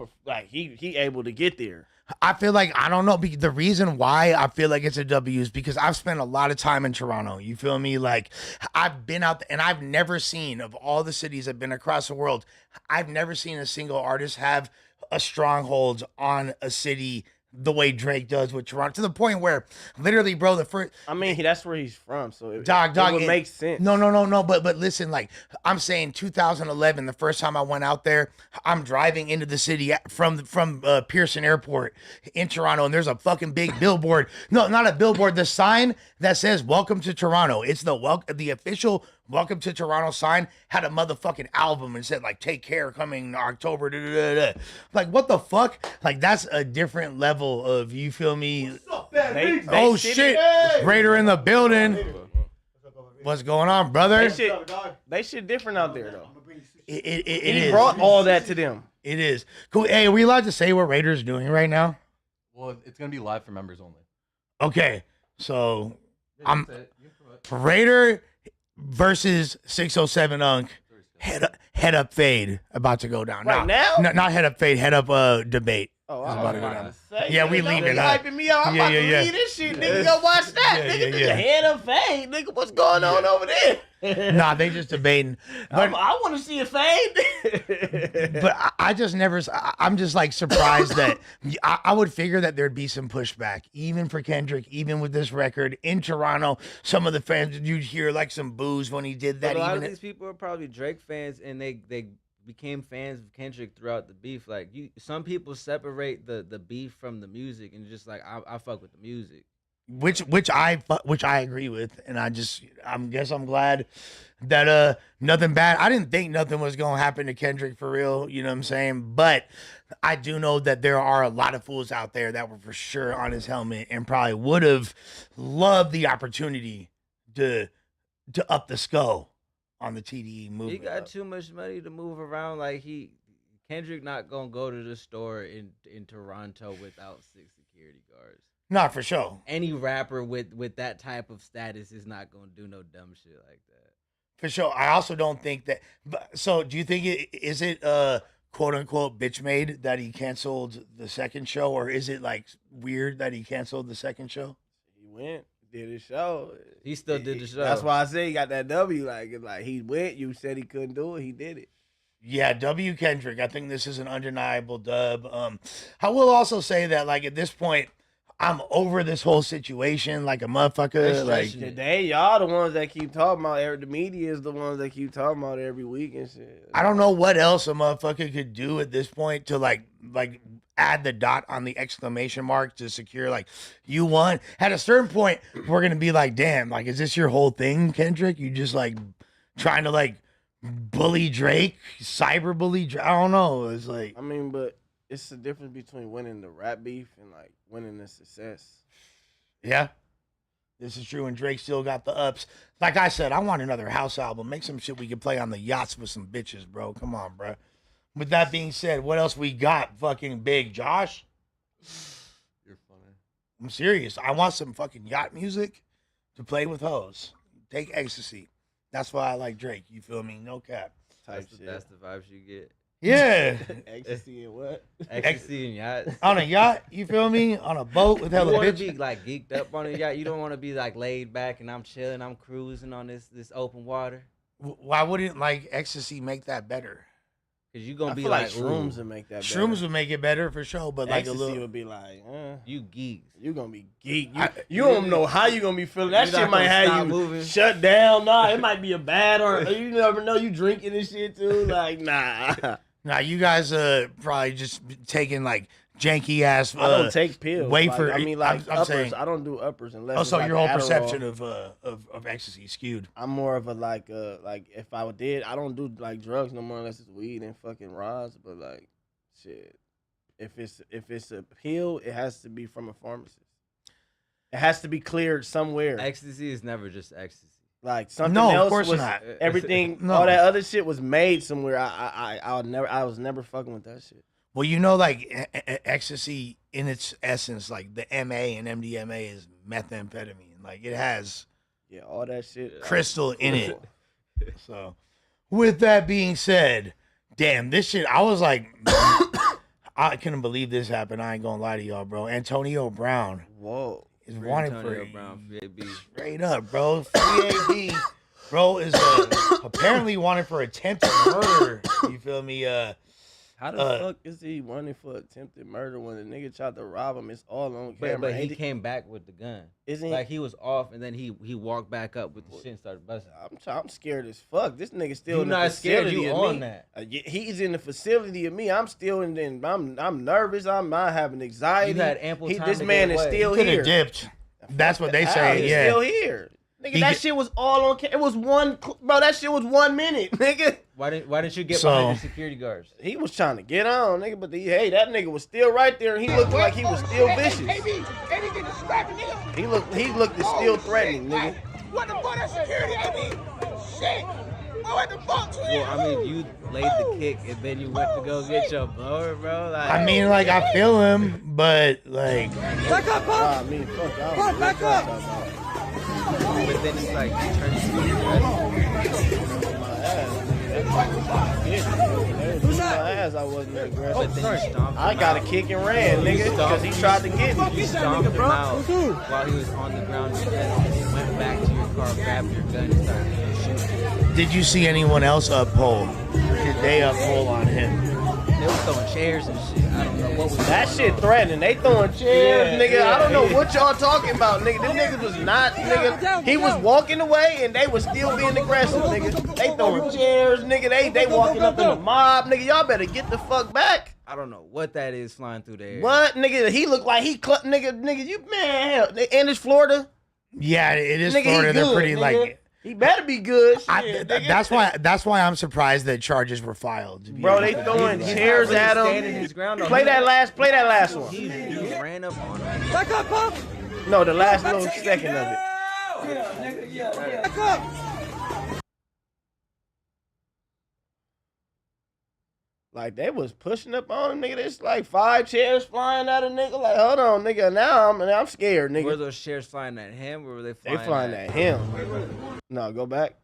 able to get there. I feel like I don't know. The reason why I feel like it's a W is because I've spent a lot of time in Toronto. You feel me? Like I've been out and I've never seen of all the cities I've been across the world. I've never seen a single artist have a stronghold on a city the way Drake does with Toronto to the point where literally, bro, the first. I mean, that's where he's from, so it Dog, would make sense. No. But listen, like I'm saying, 2011, the first time I went out there, I'm driving into the city from Pearson Airport in Toronto, and there's a fucking big billboard. No, not a billboard. The sign that says "Welcome to Toronto." It's the official "Welcome to Toronto" sign had a motherfucking album and said like "Take care, coming October." Da, da, da, da. Like what the fuck? Like that's a different level of you feel me. They Oh shit- shit! Raider in the building. What's going on, brother? They shit different out there though. It He is. brought all that to them. It is. Cool. Hey, are we allowed to say what Raider's doing right now? Well, it's gonna be live for members only. Okay, so I'm Raider versus 607 Unk. Head up fade about to go down. Right No, now? No, not head up fade. Head up debate. Oh, It's I about was to go about down. to say, Yeah, we nigga, leaving don't it. be hyping me up. I'm Yeah, about yeah, to yeah. leave this shit, nigga. Go watch that, Yeah, nigga. yeah, This yeah. the head of fade, nigga. What's going on over there? Nah, they just debating. But I want to see a fade. but I just never. I'm just like surprised that I would figure that there'd be some pushback, even for Kendrick, even with this record in Toronto. Some of the fans you'd hear like some boos when he did that. But a lot of Even these people are probably Drake fans, and they became fans of Kendrick throughout the beef. Like some people separate the beef from the music, and just like I fuck with the music. which I agree with, and I'm glad that nothing bad. I didn't think nothing was gonna happen to Kendrick for real. You know what I'm saying? But I do know that there are a lot of fools out there that were for sure on his helmet and probably would have loved the opportunity to up the skull on the TDE movie. He got too much money to move around. Like Kendrick not gonna go to the store in Toronto without 6 security guards. Not for sure. Any rapper with that type of status is not gonna do no dumb shit like that. For sure. I also don't think that. So, do you think is it quote unquote bitch made that he canceled the second show, or is it like weird that he canceled the second show? He went, did his show. He still did the show. That's why I say he got that W. Like he went. You said he couldn't do it. He did it. Yeah, W Kendrick. I think this is an undeniable dub. I will also say that like at this point, I'm over this whole situation like a motherfucker. Like Y'all the ones that keep talking about. The media is the ones that keep talking about it every week and shit. I don't know what else a motherfucker could do at this point to like add the dot on the exclamation mark to secure like you won. At a certain point, we're gonna be like, damn, like is this your whole thing, Kendrick? You just like trying to like bully Drake, cyber bully Drake? I don't know. It's like I mean, but it's the difference between winning the rap beef and like winning the success. yeah. This is true, and Drake still got the ups. Like I said, I want another house album. Make some shit we can play on the yachts with some bitches, bro. Come on, bro. With that being said, what else we got? Fucking big, Josh. You're funny. I'm serious. I want some fucking yacht music to play with hoes. Take ecstasy. That's why I like Drake. You feel me? No cap. Type That's the vibes you get. Yeah. Ecstasy and what? Ecstasy and yachts. On a yacht, you feel me? On a boat with You hella want to bitches. be like geeked up on a yacht. You don't want to be like laid back and I'm chilling, I'm cruising on this open water. Why wouldn't like ecstasy make that better? Cause you gonna I be feel like, shrooms ooh, would make that better. Shrooms would make it better for sure, but like Ecstasy a little. would be like, you geeks. you gonna be geek. I- You don't know how you gonna be feeling. That You're shit not might gonna have stop you moving. shut down. Nah, it might be a bad or you never know. You drinking and shit too. Like, nah. Now you guys probably just taking like janky ass. I don't take pills. wafer. Like, I mean, like I'm uppers. saying. I don't do uppers unless. Oh, it's so like your whole Adderall. perception of ecstasy is skewed. I'm more of a like if I did, I don't do like drugs no more unless it's weed and fucking rods. But like, shit, if it's a pill, it has to be from a pharmacist. It has to be cleared somewhere. Ecstasy is never just ecstasy. Like something No, of else course was not. everything. No. All that other shit was made somewhere. I was never fucking with that shit. Well, you know, like ecstasy in its essence, like the MA and MDMA is methamphetamine. Like it has Yeah, all that shit. crystal in it. So, with that being said, damn, this shit, I was like, I couldn't believe this happened. I ain't gonna lie to y'all, bro. Antonio Brown Whoa. is Free wanted Antonio for Brown, FAB. straight up, bro. Free AD, bro, is apparently wanted for attempted murder. You feel me? How the fuck is he running for attempted murder when the nigga tried to rob him? It's all on camera. But he Ain't it? came back with the gun. Isn't Like he was off, and then he walked back up with the shit and started busting. I'm scared as fuck. This nigga still You in the not scared? facility You of on me. that? He's in the facility of me. I'm still in. I'm nervous. I'm having anxiety. You had ample time This to man get is away. still could here. have dipped. That's what they How? say. He's Yeah. still here. Nigga, He that get- shit was all on. It was bro. That shit was 1 minute, nigga. Why didn't you get So- behind the security guards? He was trying to get on, nigga, but hey, that nigga was still right there, and he looked like he was still vicious. He looked still threatening, nigga. What the fuck, that security, AB? Shit. What the fuck, Well, I mean, you laid the kick and then you went to go get your blower, bro. Like, I mean, like, I feel him, but, like, Back up, Pop. I mean, fuck, I don't know Back what up. y'all talking about. but then it's like you turn to Who's that? My ass, I wasn't aggressive. but then you stomped I him got a out. kick and ran, nigga, because he tried to get me. You stomped him out while he was on the ground and then went back to your car, grabbed your gun, and started shooting. did you see anyone else uphold? Did they uphold on him? They were throwing chairs and shit. I don't know what was That going shit on. threatening. They throwing chairs, Yeah, nigga. I don't know yeah. what y'all talking about, nigga. Them niggas was not, nigga. He was walking away and they was still being aggressive, nigga. They throwing chairs, nigga. They walking up in the mob, nigga. Y'all better get the fuck back. I don't know what that is flying through the air. What, nigga? He looked like nigga. You man, hell. And it's Florida. Yeah, it is Nigga, Florida. he They're good, pretty, nigga. like, He better be good. Shit, nigga. that's why I'm surprised that charges were filed. to be Bro, they honest. throwing He's not chairs really at standing him. his ground, though. Play that last one. He ran up on him. Back up, Pop. No, the last little second of it. Back up. Like, they was pushing up on him, nigga. There's like 5 chairs flying at a nigga. Like, hold on, nigga. Now I'm scared, Were nigga. those chairs flying at him or were they They flying, flying at him. No, go back.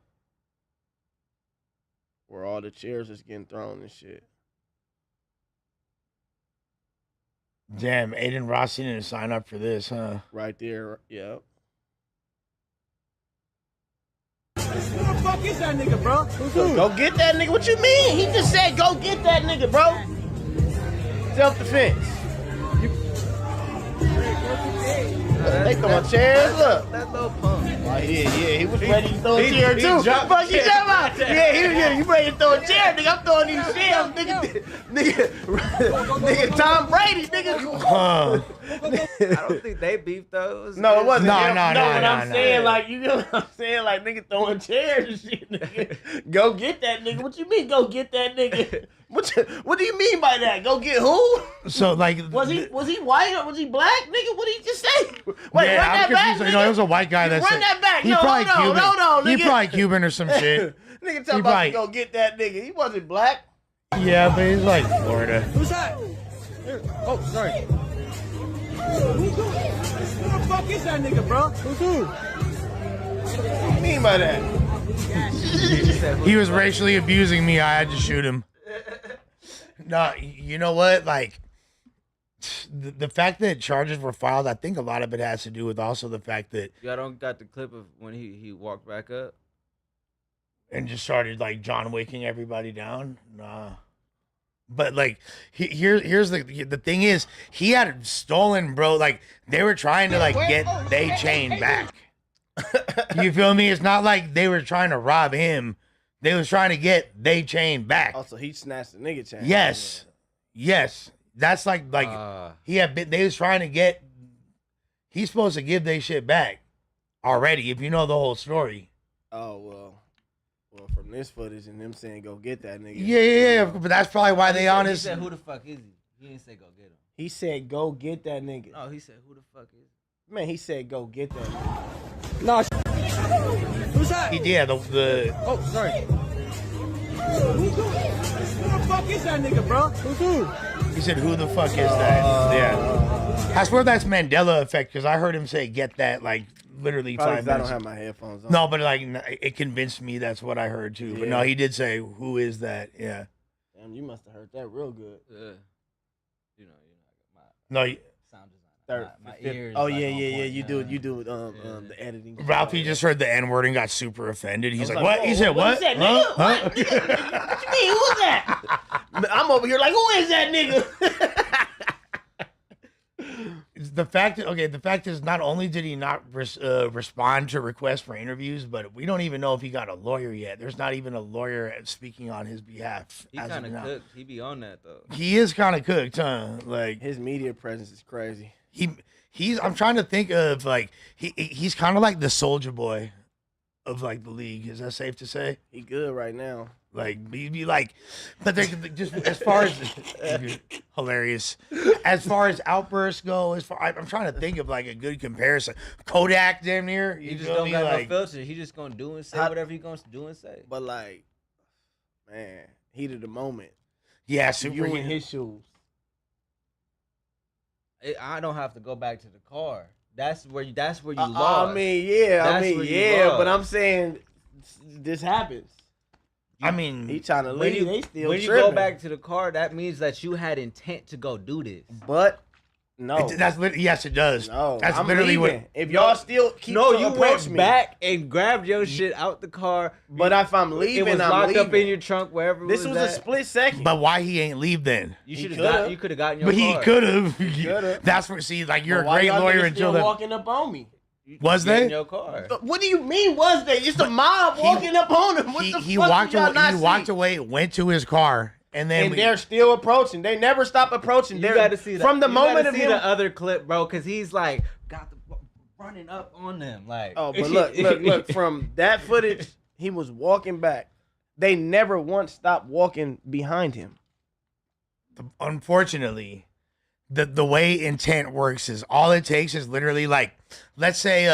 Where all the chairs is getting thrown and shit. Damn, Aiden Rossi didn't sign up for this, huh? Right there, yeah. Who the fuck is that nigga, bro? Go get that nigga. What you mean? He just said go get that nigga, bro. Self-defense. They throwing chairs up. That little punk. Oh, yeah, he was ready to throw a chair too. Fuck you talking about? Yeah, you ready to throw a chair, nigga. I'm throwing these chairs, nigga, Tom Brady, nigga. Huh. I don't think they beefed those. No, it wasn't. No, him. no, What no, I'm no. saying, like, you know what I'm saying? Like, nigga throwing chairs and shit, nigga. Go get that nigga. What you mean, go get that nigga? What do you mean by that? Go get who? So, like, Was he white or was he black, nigga? What did he just say? Wait, yeah, run I'm that back, confused. You know, it was a white guy that Run said that back. he No, probably hold on, Cuban. hold on, He nigga. probably Cuban or some shit. Nigga talking He about probably- to go get that nigga. He wasn't black. Yeah, but he's like Florida. Who's that? Oh, sorry. Who the fuck is that nigga, bro? Who? What do you mean by that? He was racially abusing me. I had to shoot him. No, you know what? Like, the fact that charges were filed, I think a lot of it has to do with also the fact that Y'all don't got the clip of when he walked back up. and just started like John Wicking everybody down. Nah. But like, here's the thing is, he had stolen, bro. Like they were trying to like get they chain back. You feel me? It's not like they were trying to rob him. They was trying to get they chain back. Also, he snatched the nigga chain. Yes. That's like he had been. They was trying to get. He's supposed to give they shit back already. If you know the whole story. Oh well, from this footage and them saying go get that nigga. Yeah. But that's probably why they honest. He said, "Who the fuck is he?" He didn't say go get him. He said go get that nigga. No, he said, "Who the fuck is he?" Man, he said go get that nigga. Nah, who's that? Yeah, the Oh, sorry. Who the fuck is that nigga, bro? Who's he said, "Who the fuck is that?" Yeah, I swear that's Mandela effect because I heard him say "get that" like literally Probably 5 'cause I minutes. don't have my headphones on. No, but like it convinced me that's what I heard too. But no, Yeah. he did say, "Who is that?" Yeah. Damn, you must have heard that real good. You know, my No, sound design. My ears. Oh like, yeah, on yeah. point, You do the editing. Ralphie just heard the N word and got super offended. He's I like, was like, "What?" He whoa, said, what "What?" is that, Huh? nigga? Huh? What you mean? Who's that? I'm over here like, who is that nigga? The fact is, not only did he not respond to requests for interviews, but we don't even know if he got a lawyer yet. There's not even a lawyer speaking on his behalf. He as of kind of now. cooked. He be on that though. He is kind of cooked, huh? Like His media presence is crazy. he's. I'm trying to think of like he's kind of like the Soldier Boy of like the league. Is that safe to say? He good right now. Like he'd be like, but they're just as far as hilarious. As far as outbursts go, I'm trying to think of like a good comparison. Kodak, damn near. He You just feel don't me? got Like, no filter. He just gonna do and say whatever he gonna do and say. But like, man, heat of the moment. yeah, You super. in his shoes. I don't have to go back to the car. That's where you lost. I mean, yeah. That's where you yeah. lost. But I'm saying this happens. I mean, He trying to leave. They still when you tripping. go back to the car, that means that you had intent to go do this. But no, yes, it does. no. That's I'm literally leaving. what. If y'all still keep No, to you approach went me, back and grabbed your shit out the car. But if I'm leaving, it was I'm locked leaving. up in your trunk wherever. This was a at. split second. But why he ain't leave then? You He should have coulda. got. You could have gotten your But car. he could have. coulda. That's where. See, like you're But a why great y'all lawyer niggas until still then. walking up on me. Was Get in they? your car. What do you mean? Was they? It's the mob walking up on him. What the He fuck walked did y'all away. not He see? walked away, went to his car, and then And they're still approaching. They never stop approaching. You They're got to see from the moment of see him. the other clip, bro, because he's like got the running up on them, like. Oh, but look! From that footage, he was walking back. They never once stopped walking behind him. unfortunately, the way intent works is all it takes is literally like, let's say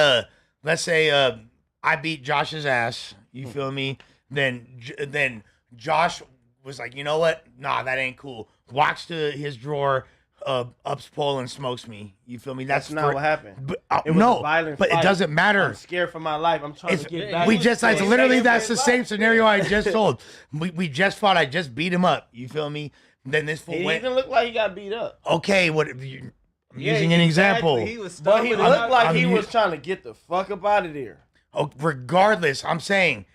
I beat Josh's ass. You feel me? Then Josh was like, you know what? Nah, that ain't cool. Walks to his drawer, ups pole and smokes me. You feel me? That's not what happened. But, It was a violent but fight. it doesn't matter. I'm scared for my life. I'm trying It's, to get back. it's literally that's the same life. scenario I just told. We just fought. I just beat him up. You feel me? Then this fool He went. didn't look like he got beat up. Okay, what? I'm using an example. He was But he stumbling looked up. like he I'm- was trying to get the fuck up out of there. Oh, regardless, I'm saying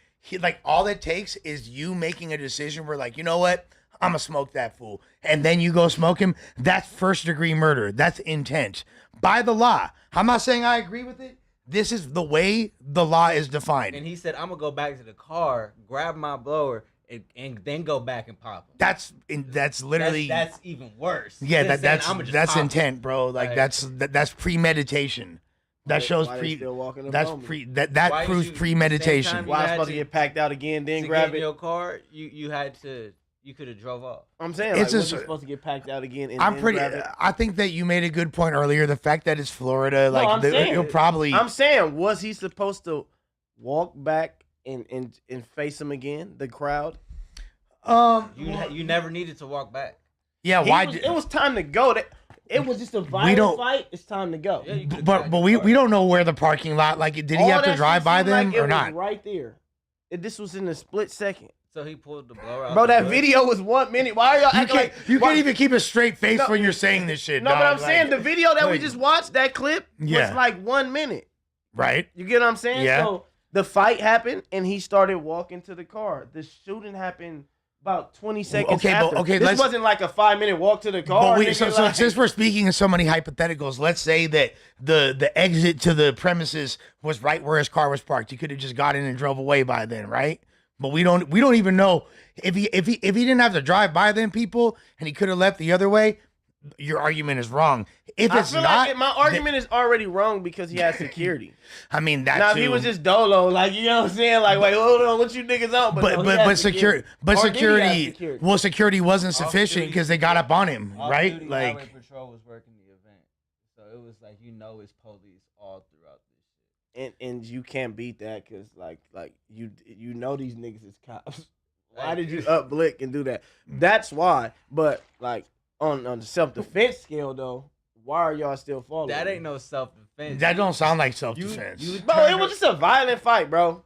like all it takes is you making a decision where like, you know what? I'm gonna smoke that fool. And then you go smoke him. That's first degree murder. That's intent. By the law. I'm not saying I agree with it. This is the way the law is defined. And he said, "I'm gonna go back to the car, grab my blower, and then go back and pop him." That's literally that's even worse. yeah, than saying, "I'ma just that's pop him." intent, bro. Like Like- that's premeditation. That shows Why they still walking up that's on me? pre that Why proves you- same premeditation. time Why You I'm had supposed to to- get packed out again, then To grab get in it? your car, you had to. You could have drove off. I'm saying, It's like, was just- he supposed to get packed out again? And I'm then pretty. grab it? I think that you made a good point earlier. The fact that it's Florida, like I'm saying- you'll probably. I'm saying, was he supposed to walk back and face him again? The crowd. You never needed to walk back. Yeah, why? It was time to go. It was just a don't- violent fight. It's time to go. Yeah, you could've But got but in we your car. we don't know where the parking lot. Like, did he All have to that drive shit by seemed them like it or was not? right there. This was in a split second. So he pulled the blower out. Bro, the that bush. video was 1 minute. Why are y'all You acting can't. like You why- can't even keep a straight face No. when you're saying this shit. No, but dog. I'm saying the video that we like- just watched, that clip, Yeah. was like 1 minute. right. You get what I'm saying? Yeah. So the fight happened and he started walking to the car. The shooting happened about 20 seconds Okay, after. but okay, this let's- wasn't like a 5-minute walk to the car. But nigga, so like- since we're speaking in so many hypotheticals, let's say that the exit to the premises was right where his car was parked. He could have just got in and drove away by then, right? But we don't even know if he didn't have to drive by then, people, and he could have left the other way. Your argument is wrong. If I it's feel not, like my argument is already wrong because he had security. I mean that Now, too. if he was just dolo, like, you know what I'm saying? Like, wait, hold on, what you niggas on? but no, he had security, but Or did he have security, security? well, security wasn't sufficient Off-duty because they got up on him, right? Off-duty Like, highway patrol was working the event, so it was like it's police all throughout this shit. And you can't beat that because like you know these niggas is cops. Why Right. did you up blick and do that? That's why. But like on the self-defense scale though, why are y'all still following? That ain't no self-defense. that don't sound like self-defense. Bro, it was just a violent fight, bro.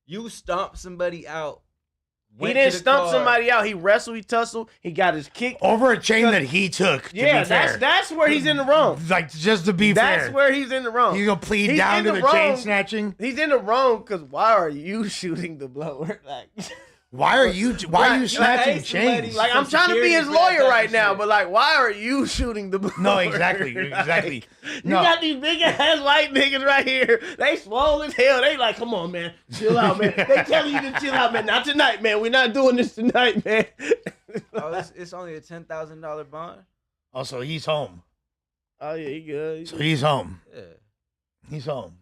You stomped somebody out. He went didn't to the stump car. somebody out. He wrestled, he tussled, he got his kick. Over a chain that he took. To Yeah, be fair. that's where he's in the wrong. Like, just to be That's fair, where he's in the wrong. he's gonna plead He's down in to the the chain wrong. snatching. He's in the wrong because why are you shooting the blower? Like, Why are you snatching hate somebody chains? like- I'm trying to be his security for that lawyer type right of now, shit. but like, why are you shooting the blower? No, exactly, Like, exactly. You No. got these big ass white niggas right here. They swole as hell. They like, come on, man, chill out, man. They telling you to chill out, man. Not tonight, man. We're not doing this tonight, man. Oh, it's only a $10,000 bond. Also, he's home. Oh yeah, he good. So he's home. Yeah. He's home.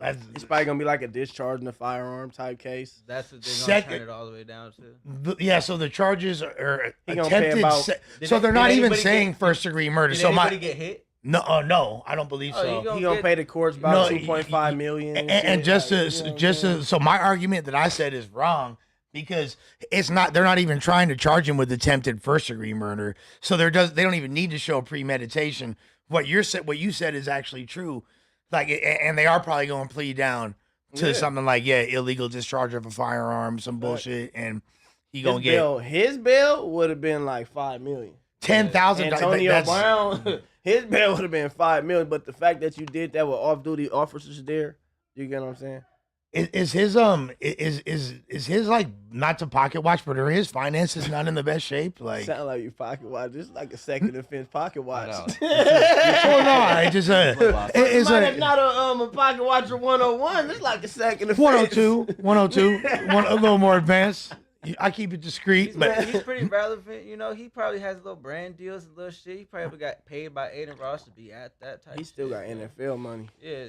That's It's probably gonna be like a discharging a firearm type case. That's what they're gonna Second- turn it all the way down to. yeah. So the charges are He gonna pay attempted. about- So they're Did not even anybody saying get- first degree murder. Did So anybody get hit? no, I don't believe Oh, so. you gonna He gonna get- pay the courts about No, 2.5 million. And shit. just Like, to you know what I'm just saying? so my argument that I said is wrong because it's not they're not even trying to charge him with attempted first degree murder. So they don't even need to show premeditation. What you said is actually true. Like and they are probably going to plead down to Yeah. something like illegal discharge of a firearm, some bullshit, and he gonna get His bail would have been like 5 million. $10,000. Antonio Brown, his bail would have been 5 million. But the fact that you did that with off-duty officers there, you get what I'm saying? Is his like not to pocket watch, but are his finances not in the best shape? Like, Sound like you pocket watch. This is like a second offense pocket watch. oh no, I just it's Somebody that's a not a pocket watcher 101. It's like a second offense. 102, a little more advanced. I keep it discreet, but He's pretty relevant. You know, he probably has little brand deals and little shit. He probably got paid by Aiden Ross to be at that type. He of still shit, got man. NFL money. Yeah,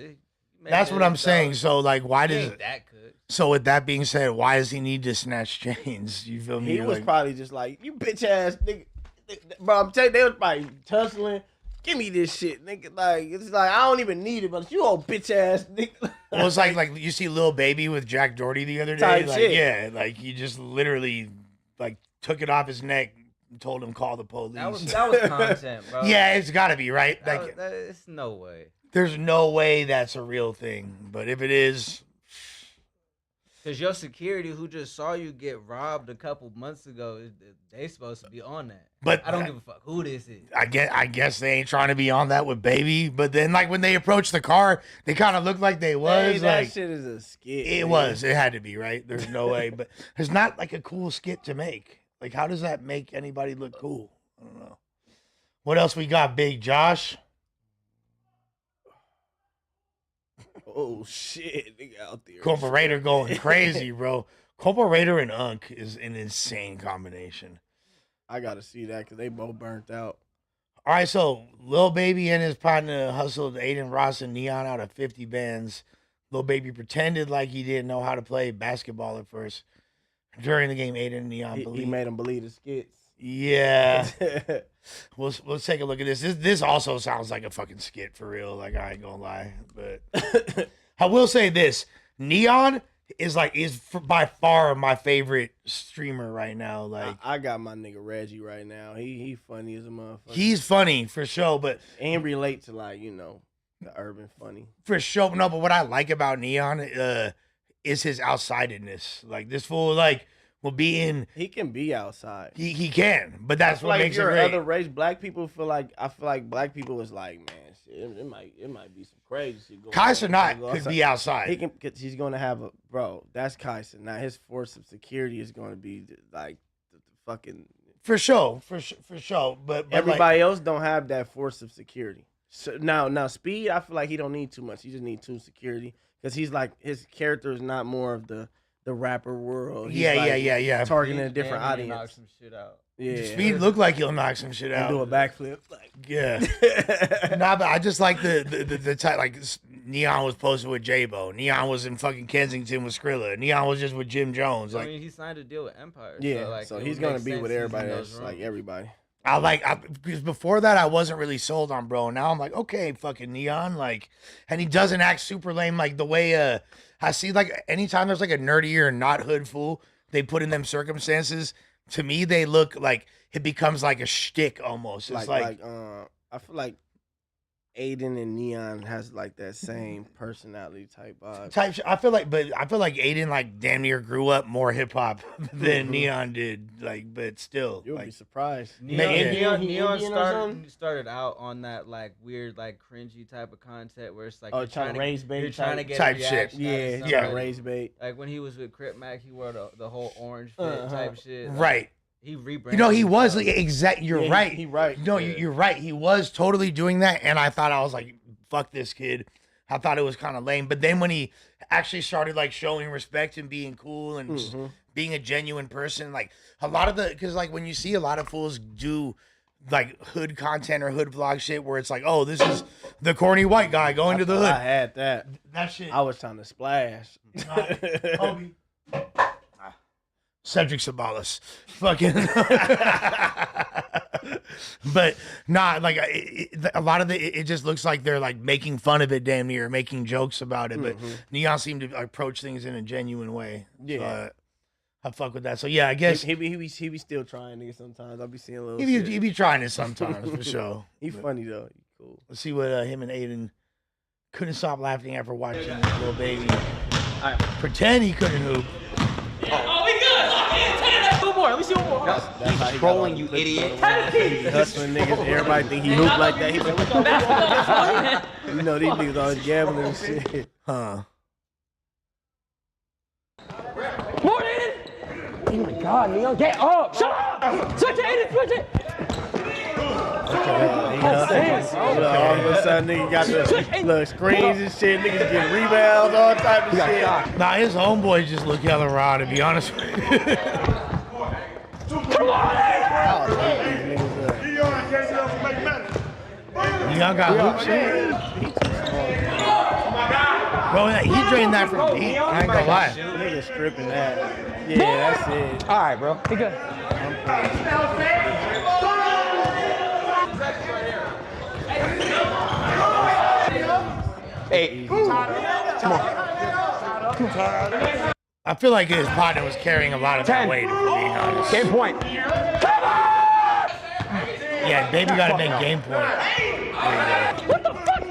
that's what I'm saying. So like, why He does ain't that good. so with that being said, why does he need to snatch chains? You feel me? He You're was like, probably just like, you bitch ass nigga. Bro, I'm telling you, they was probably tussling. Give me this shit, nigga. Like, it's like, I don't even need it, but you old bitch ass nigga. well, it's like you see Lil Baby with Jack Doherty the other day. Type Like, shit. yeah, like he just literally like took it off his neck, and told him call the police. That was content, bro. yeah, it's got to be right. Like, It's no way. there's no way that's a real thing, but if it is, Cause your security, who just saw you get robbed a couple months ago, they supposed to be on that. but I don't give a fuck who this is. I guess they ain't trying to be on that with Baby. But then, like when they approached the car, they kind of looked like they was. Hey, that like shit is a skit. it man. was. It had to be right. There's no way. But there's not like a cool skit to make. Like, how does that make anybody look cool? I don't know. What else we got, Big Josh? Oh shit, nigga out there. Corporator going crazy, bro. Corporator and Unk is an insane combination. I gotta see that because they both burnt out. All right, so Lil Baby and his partner hustled Aiden Ross and Neon out of 50 bands. Lil Baby pretended like he didn't know how to play basketball at first. During the game, Aiden and Neon He believed. made them believe the skits. Yeah. We'll take a look at this. This also sounds like a fucking skit for real. Like, I ain't gonna lie. But I will say this. Neon is by far my favorite streamer right now. Like, I got my nigga Reggie right now. He funny as a motherfucker. he's funny for sure, but and relate to like, you know, the urban funny. for sure. No, but what I like about Neon is his outsidedness. Like, this fool, like, will be in. He can be outside. He can, but that's I feel what like makes if it you're great. other race, black people feel like black people is like, man, shit, it might be some crazy shit going Kaiser on. not Go could outside. be outside. He can. He's going to have a bro. That's Kaiser. Now his force of security is going to be like fucking. For sure. But Everybody else don't have that force of security. So now Speed, I feel like he don't need too much. He just need 2 security because he's like his character is not more of the rapper world. He's yeah. Targeting a different Knock audience. some shit out. Yeah, Speed look like he'll knock some shit and out. do a backflip. Like, Yeah. Nah, but I just like the type, like Neon was posted with J-Bo. Neon was in fucking Kensington with Skrilla. Neon was just with Jim Jones. I Like, mean, he signed a deal with Empire. yeah, so he's it would gonna make be sense with he's in everybody those else, like rooms. everybody. because before that I wasn't really sold on bro. Now I'm like, okay, fucking Neon, like, and he doesn't act super lame like the way I see, like, anytime there's like a nerdier and not hood fool they put in them circumstances, to me they look like it becomes like a shtick almost. It's like I feel like Aiden and Neon has like that same personality type vibe. I feel like Aiden like damn near grew up more hip hop than Neon did. Like, but still, You'll like, be surprised. Neon Indian or started out on that like weird, like cringy type of content where it's like Oh, you're trying to raise bait you're trying to type- get type a shit. reaction out of Yeah, somebody. yeah, raise bait. Like when he was with Crip Mac, he wore the whole orange fit type shit. Like, right. He rebranded. You know, he was himself. like, exact. You're Yeah, right. he right. No, Yeah. you're right. He was totally doing that, and I thought, I was like, fuck this kid. I thought it was kind of lame. But then when he actually started like showing respect and being cool and just being a genuine person, like a lot of because like when you see a lot of fools do like hood content or hood vlog shit where it's like, oh, this is the corny white guy going to the hood. I had that. That shit. I was trying to splash. Kobe. Cedric Sabalas. Fucking. But nah, like a lot of it just looks like they're like making fun of it damn near, making jokes about it. But Neon seemed to approach things in a genuine way. Yeah. So, I fuck with that. So yeah, I guess he be still trying nigga sometimes. I'll be seeing a little he shit. be trying it sometimes for sure. He funny though. He cool. Let's see what him and Aiden couldn't stop laughing after watching this little baby pretend he couldn't hoop. Oh, we good. Two more. Let me see one more. That's how he trolling, got all you the clips idiot. on him. He be hustling niggas. Everybody think he hoop like that. He be like, you know these niggas always gambling and shit. Huh. More, Aiden. Oh my God, Neon, get up. Shut up. Switch it, Aiden. Switch it. All of a sudden, nigga got the little screens and shit. Niggas getting rebounds, all type of shit. Nah, his homeboys just look hella raw, to be honest with you. Y'all got hoops in? Bro, he drained that from deep. I ain't gonna lie. Niggas stripping that. Yeah, that's it. All right, bro. He good. Hey, come on. I feel like his partner was carrying a lot of that 10. weight, if we're being honest. Game point. Yeah, baby gotta make game point. What the fuck?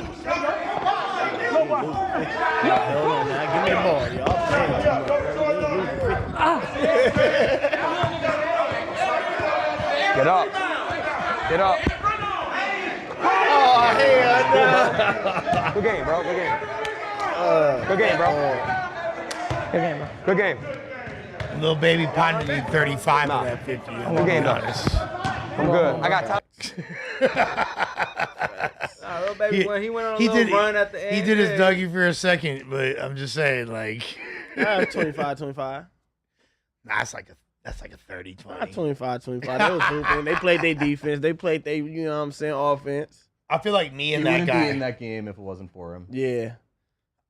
Hold on now, give me the ball, y'all. Get up. Get up. Oh, hell no. Good game, bro. Good game. Good game, bro. Good game, bro. Good game. Little baby partner need 35 of that 50. I'm Good game, though. honest. I'm good. I got time. Nah, little baby, when he went on a little run at the end. He did his yeah. Dougie for a second, but I'm just saying, like, 25. nah, that's like a 30, 20. 25. They was hooping. They played their defense. They played their, you know what I'm saying, offense. I feel like me He and that wouldn't guy. be in that game if it wasn't for him. Yeah.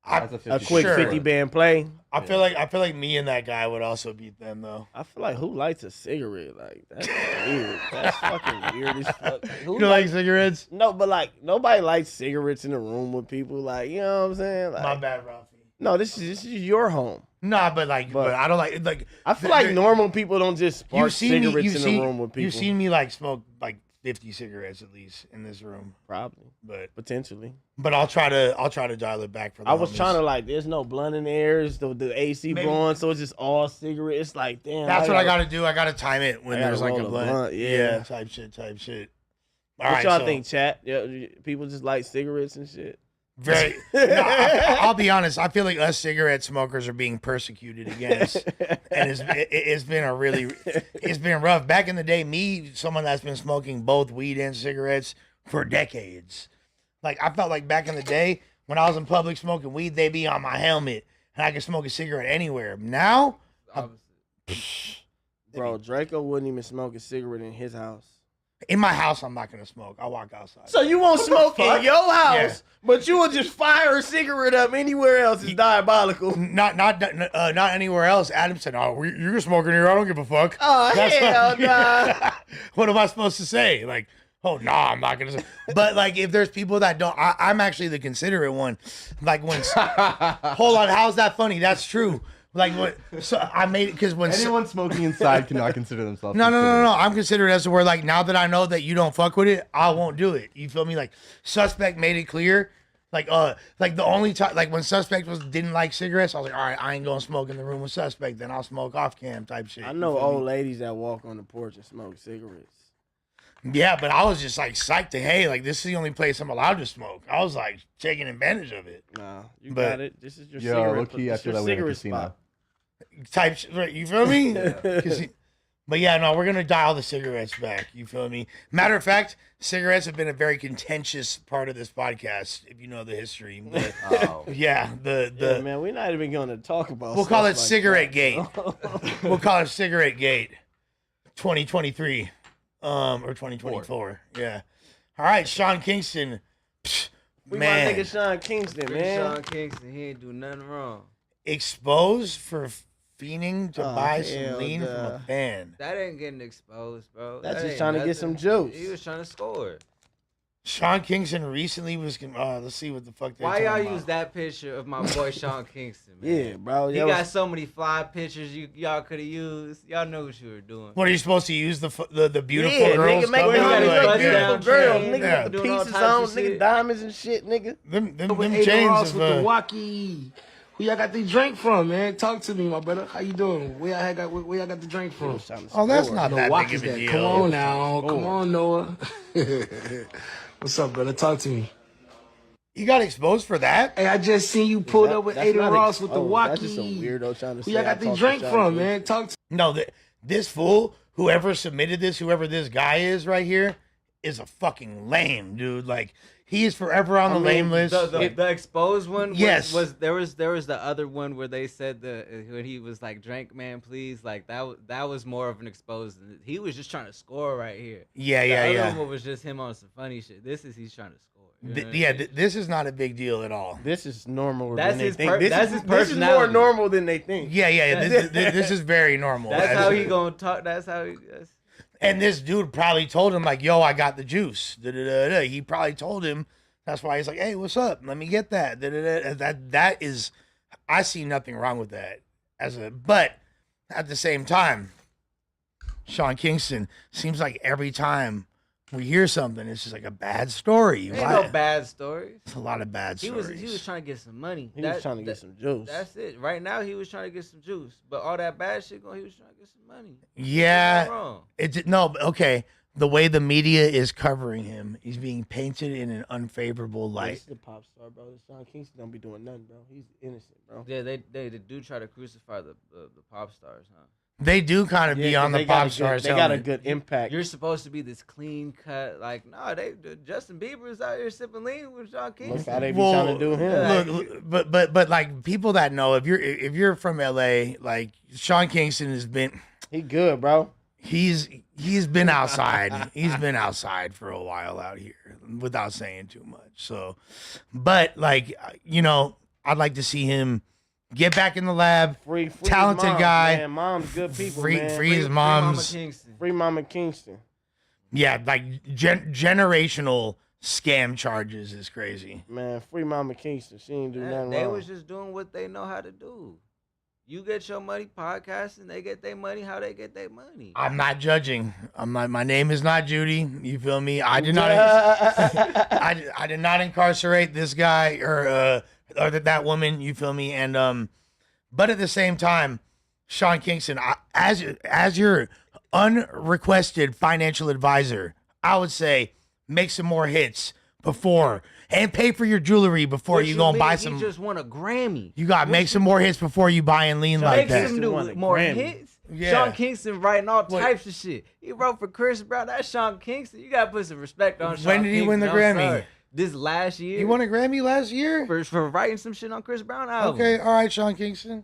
That's A 50. quick Sure. 50 band play. I feel like me and that guy would also beat them though. I feel like who lights a cigarette? Like, that's weird. That's fucking weird as fuck. Who You like cigarettes? No, but like nobody lights cigarettes in the room with people. Like, you know what I'm saying? Like, My bad, Ralphie. no, this is your home. Nah, but I don't like. I feel like normal people don't just spark You've seen me. cigarettes in the room with people. You've seen me like smoke like 50 cigarettes at least in this room, Probably, but potentially. I'll try to dial it back for. The I was homies. trying to like, there's no blunt in there. It's the AC Maybe- blowing, so it's just all cigarettes. It's like, damn. That's what I got to do. I got to time it when I gotta there's like a roll a blunt. blunt, yeah. type shit. All What right, y'all so think, chat? Yeah, people just light cigarettes and shit. Very. No, I'll be honest. I feel like us cigarette smokers are being persecuted against, and it's been rough. Back in the day, someone that's been smoking both weed and cigarettes for decades. Like I felt like back in the day when I was in public smoking weed, they'd be on my helmet, and I could smoke a cigarette anywhere. Now, Bro, Draco wouldn't even smoke a cigarette in his house. in my house, I'm not gonna smoke. I'll walk outside. So you won't smoke in your house, Yeah. but you will just fire a cigarette up anywhere else. It's diabolical. Not anywhere else. Adam said, "Oh, you're smoking here. I don't give a fuck." Oh, hell what, nah. what am I supposed to say? Like, oh no, I'm not gonna say. But like, if there's people that don't, I'm actually the considerate one. Like when, hold on, how's that funny? That's true. Like what? So I made it because when Anyone smoking inside cannot consider themselves. No. I'm considered as to where like now that I know that you don't fuck with it, I won't do it. You feel me? Like Suspect made it clear. Like the only time like when Suspect didn't like cigarettes, I was like, all right, I ain't gonna smoke in the room with Suspect. Then I'll smoke off cam type shit. I You know feel old me? ladies that walk on the porch and smoke cigarettes. Yeah, but I was just like psyched to hey, like this is the only place I'm allowed to smoke. I was like taking advantage of it. Nah, you But- got it. This is your Yo, cigarette. low-key, I this feel your that way in a cigarette casino. spot. Type shit, right? You feel me? But yeah, no, we're gonna dial the cigarettes back. You feel me? Matter of fact, cigarettes have been a very contentious part of this podcast, if you know the history. But, Oh. yeah, Yeah, man, we're not even going to talk about. we'll call it stuff like Cigarette that. Gate. We'll call it Cigarette Gate 2023 or 2024. Yeah. All right, Sean Kingston. Psh, We man, my nigga Sean Kingston, Free man. Sean Kingston, he ain't do nothing wrong. exposed for fiending to Oh, buy some hell lean from nah. a fan. That ain't getting exposed, bro. That's That just ain't trying to get nothing. some juice. He was trying to score. Sean Kingston recently was. Let's see what the fuck. they're Why y'all talking use about. that picture of my boy Sean Kingston, man? Yeah, bro. He that got was- so many fly pictures y'all could have used. Y'all know what you were doing. What are you supposed to use the beautiful yeah, girls? nigga, make cover? it gotta look bust like beautiful down girls, chain, nigga. yeah. With the doing all pieces types on, of nigga, shit. diamonds and shit, nigga. Them With chains Aiden Ross of, with the walkie. Who y'all got the drink from, man? Talk to me, my brother. How you doing? Where y'all got the drink from? Oh, that's not that big Milwaukee's of a that. deal. Come on now. Come on, Noah. What's up, brother? Talk to me. You got exposed for that? Hey, I just seen you pulled up with That's Aiden not Ross with the exposed. walkie. That's just some weirdo trying to Who say y'all I got the talked to drink Sean from, Kingston. man? Talk to No, this fool, whoever submitted this, whoever this guy is right here, is a fucking lame, dude. Like he is forever on the mean, lame list. The exposed one Yes. was there was the other one where they said when he was like drink man please, like that was more of an exposed. He was just trying to score right here. Yeah, The yeah, other yeah. one was just him on some funny shit. This is he's trying to score. You know what I Yeah, mean? this is not a big deal at all. This is normal That's than they his think. per- This that's is, his this is more personality. normal than they think. Yeah. This is very normal. That's how he gonna talk. That's how he. And this dude probably told him like, "Yo, I got the juice." Da-da-da-da. He probably told him. That's why he's like, "Hey, what's up? Let me get that." Da-da-da. That is, I see nothing wrong with that. But at the same time, Sean Kingston seems like every time we hear something, it's just like a bad story. Ain't Why? no bad stories. It's a lot of bad He stories. was trying to get some money. He was trying to get some juice. That's it. Right now, he was trying to get some juice. But all that bad shit going, he was trying to get some money. Yeah. Nothing wrong. Okay. The way the media is covering him, he's being painted in an unfavorable This light. is a pop star, bro. This Sean Kingston don't be doing nothing, bro. He's innocent, bro. Yeah, they do try to crucify the pop stars, huh? They do kind of be on the pop stars. They got a helmet. good impact. You're supposed to be this clean cut, like nah. Justin Bieber's out here sipping lean with Sean Look Kingston. how they be Well, trying to do him. Look, but like people that know, if you're from LA, like Sean Kingston has been, He good, bro. he's been outside. He's been outside for a while out here, without saying too much. So, but like I'd like to see him get back in the lab. Free Talented his moms, guy. Man. Mom's good people, Free man. his Free Mama mom's. Kingston. Free Mama Kingston. Yeah, like generational scam charges is crazy. Man, free Mama Kingston. She ain't do nothing They wrong. was just doing what they know how to do. You get your money podcasting, they get their money how they get their money. I'm not judging. My name is not Judy. You feel me? I did not. I did not incarcerate this guy or that woman. You feel me? And but at the same time, Sean Kingston, as your unrequested financial advisor, I would say make some more hits. before, and pay for your jewelry before What you go and mean? buy He some. just won a Grammy. You got to make some more hits before you buy and lean like Make that. some Won a more Grammy. hits. Yeah. Sean Kingston writing all types of shit. He wrote for Chris Brown. That's Sean Kingston. You gotta put some respect on Sean When did he win the Kingston. I'm Grammy? sorry. This last year. He won a Grammy last year. for writing some shit on Chris Brown album. Okay, all right, Sean Kingston.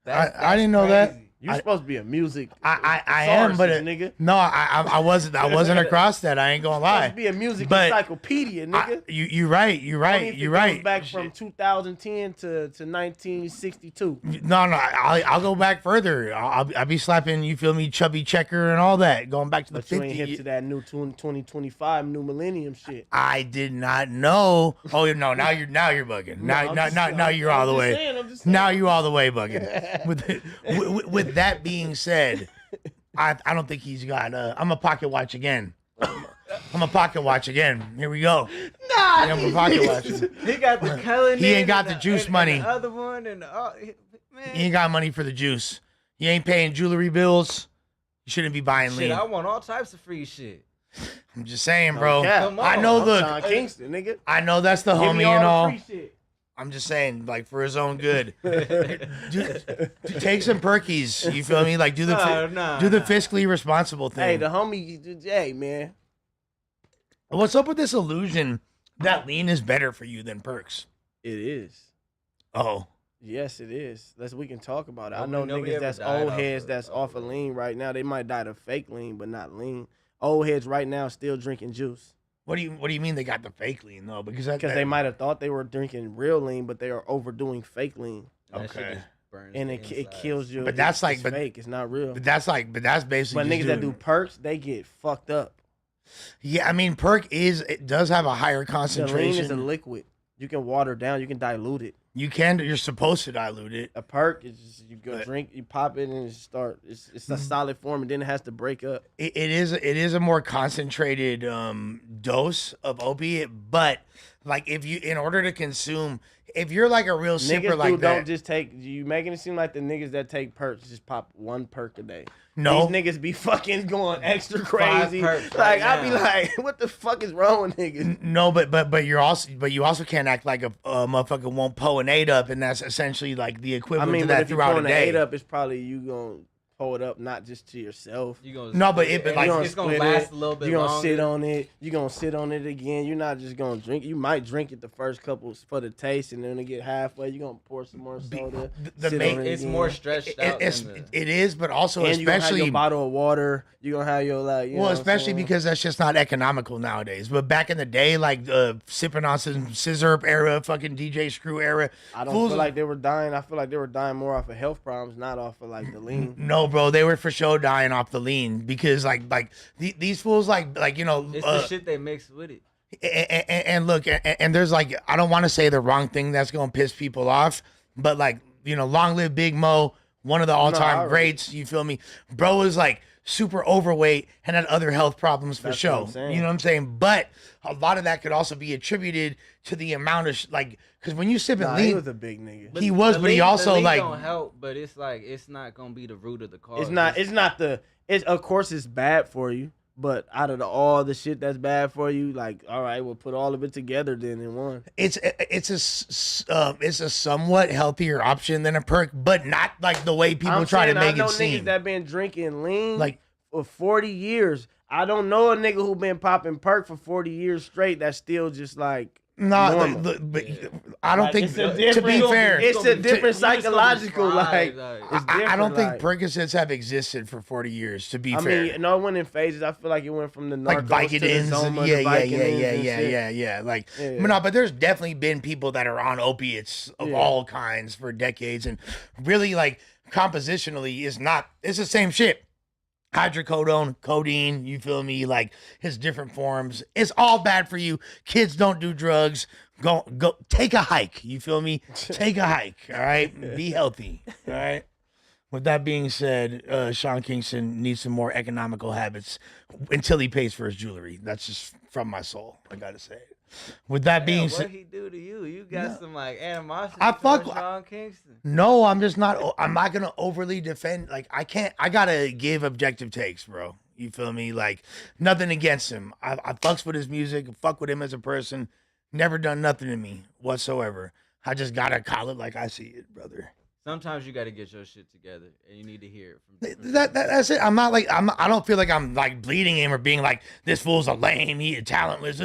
That's I didn't know that. crazy. You supposed to be a music. I am, but nigga. no, I wasn't across that. I ain't gonna Supposed lie. to be a music But encyclopedia, nigga. You're right. You're Only right. if it You're goes right. Back from 2010 to 1962. No, I'll go back further. I'll be slapping, you feel me, Chubby Checker and all that, going back to the But you ain't 50s. hip to that new 2025 new millennium shit. I did not know. Oh no, now you're bugging. Now you're all the way. I'm just saying. Now you all the way bugging. With that being said, I don't think he's got. I'm a pocket watch again. I'm a pocket watch again. Here we go. Nah, Yeah, I'm a pocket watch. He got the Cullen. He ain't got the juice money. And the other one and man. He ain't got money for the juice. He ain't paying jewelry bills. You shouldn't be buying Shit, lean. I want all types of free shit. I'm just saying, bro. Come on. I know. I'm Look, Sean Kingston, nigga. I know that's the Give me homie and the all. free shit. I'm just saying, like, for his own good. Take some perkies. You feel me? Like, do the fiscally responsible thing. Hey, the homie, hey, man. What's up with this illusion that lean is better for you than perks? It is. Oh, Yes, it is. We can talk about it. I Nobody- know nobody niggas ever that's died old off heads of- that's off of lean right now. They might die to fake lean, but not lean. Old heads right now still drinking juice what do you mean they got the fake lean though? Because because they might have thought they were drinking real lean, but they are overdoing fake lean, That shit Okay. just burns and the it insides. kills you. But that's like- it's but- fake. It's not real. But that's basically. But just niggas that do doing- perks, they get fucked up. Yeah, I mean, it does have a higher The lean concentration. is a liquid. You can water it down. You can dilute it. You're supposed to dilute it. A perk is just, you go But- drink, you pop it, and it start. It's a solid form, and then it has to break up. It is a more concentrated dose of opiate, but like in order to consume, if you're like a real sipper Niggas like that, don't just take. You making it seem like the niggas that take perks just pop one perk a day. no, These niggas be fucking going extra crazy. perks Like right I be now. like, what the fuck is wrong with niggas? no, but you also can't act like a motherfucker won't pull an 8 up, and that's essentially like the I equivalent mean, to but that if you throughout pulling a an day. 8 up, it's probably you gonna pull it up not just to yourself. You gonna No, but split but and like- it's gonna split last it. a little bit You gonna longer. sit on it. You gonna sit on it again. You're not just gonna drink. You might drink it the first couple for the taste, and then to get halfway, you gonna pour some more soda. the sit main- on it It's again. more stretched out. It is, but also And you gonna have especially your bottle of water. You gonna have your like. You know well, what I'm especially saying? because that's just not economical nowadays. But back in the day, like sipping on some scissor era, fucking DJ Screw era, I don't fools- feel like they were dying. I feel like they were dying more off of health problems, not off of like the lean. No, bro, they were for sure dying off the lean because like these fools like you know It's the shit they mix with it. and look and there's like I don't want to say the wrong thing that's gonna piss people off, but like you know, long live Big Mo, one of the all-time already- greats. You feel me? Bro was like super overweight and had other health problems for That's what sure. I'm saying. You know what I'm saying? But a lot of that could also be attributed to the amount of like because when you sip Nah, lean, he was a big nigga. he was, The but he lean- also the lean like don't help, but it's like it's not gonna be the root of the cause. It's not. It's not the. It's of course it's bad for you, but out of all the shit that's bad for you, like all right, we'll put all of it together then in one. it's a somewhat healthier option than a perk, but not like the way people I'm try to saying, make I know it niggas seem. that been drinking lean Like- for 40 years. I don't know a nigga who been popping perk for 40 years straight. That's still just like No, normal. but I don't Like, think. it's a To be different- fair, it's a different You just gonna be psychological fried, like. like- It's I different, don't think like- Percocets have existed for 40 years. To be I fair, mean, no, it went in phases. I feel like it went from the like Narcos to the Vicodins, Zoma, yeah, the yeah, Vicodins and shit. yeah. Like, Yeah. but no, but there's definitely been people that are on opiates of Yeah. all kinds for decades, and really, like, compositionally, is not. It's the same shit. Hydrocodone, codeine, you feel me? Like, it's different forms. It's all bad for you. Kids don't do drugs. Go, take a hike. You feel me? Take a hike. All right. Be healthy. All right. With that being said, Sean Kingston needs some more economical habits until he pays for his jewelry. That's just from my soul. I gotta say it. With that being What said, he do to you? You got some like animosity. I fuck- towards Sean Kingston. no, I'm not gonna overly defend. Like, I gotta give objective takes, bro. You feel me? Like, nothing against him. I fucks with his music, fuck with him as a person. Never done nothing to me whatsoever. I just gotta call it like I see it, brother. Sometimes you got to get your shit together, and you need to hear it from different That's it. I'm not like I don't feel like I'm like bleeding him or being like this fool's a lame, he talentless.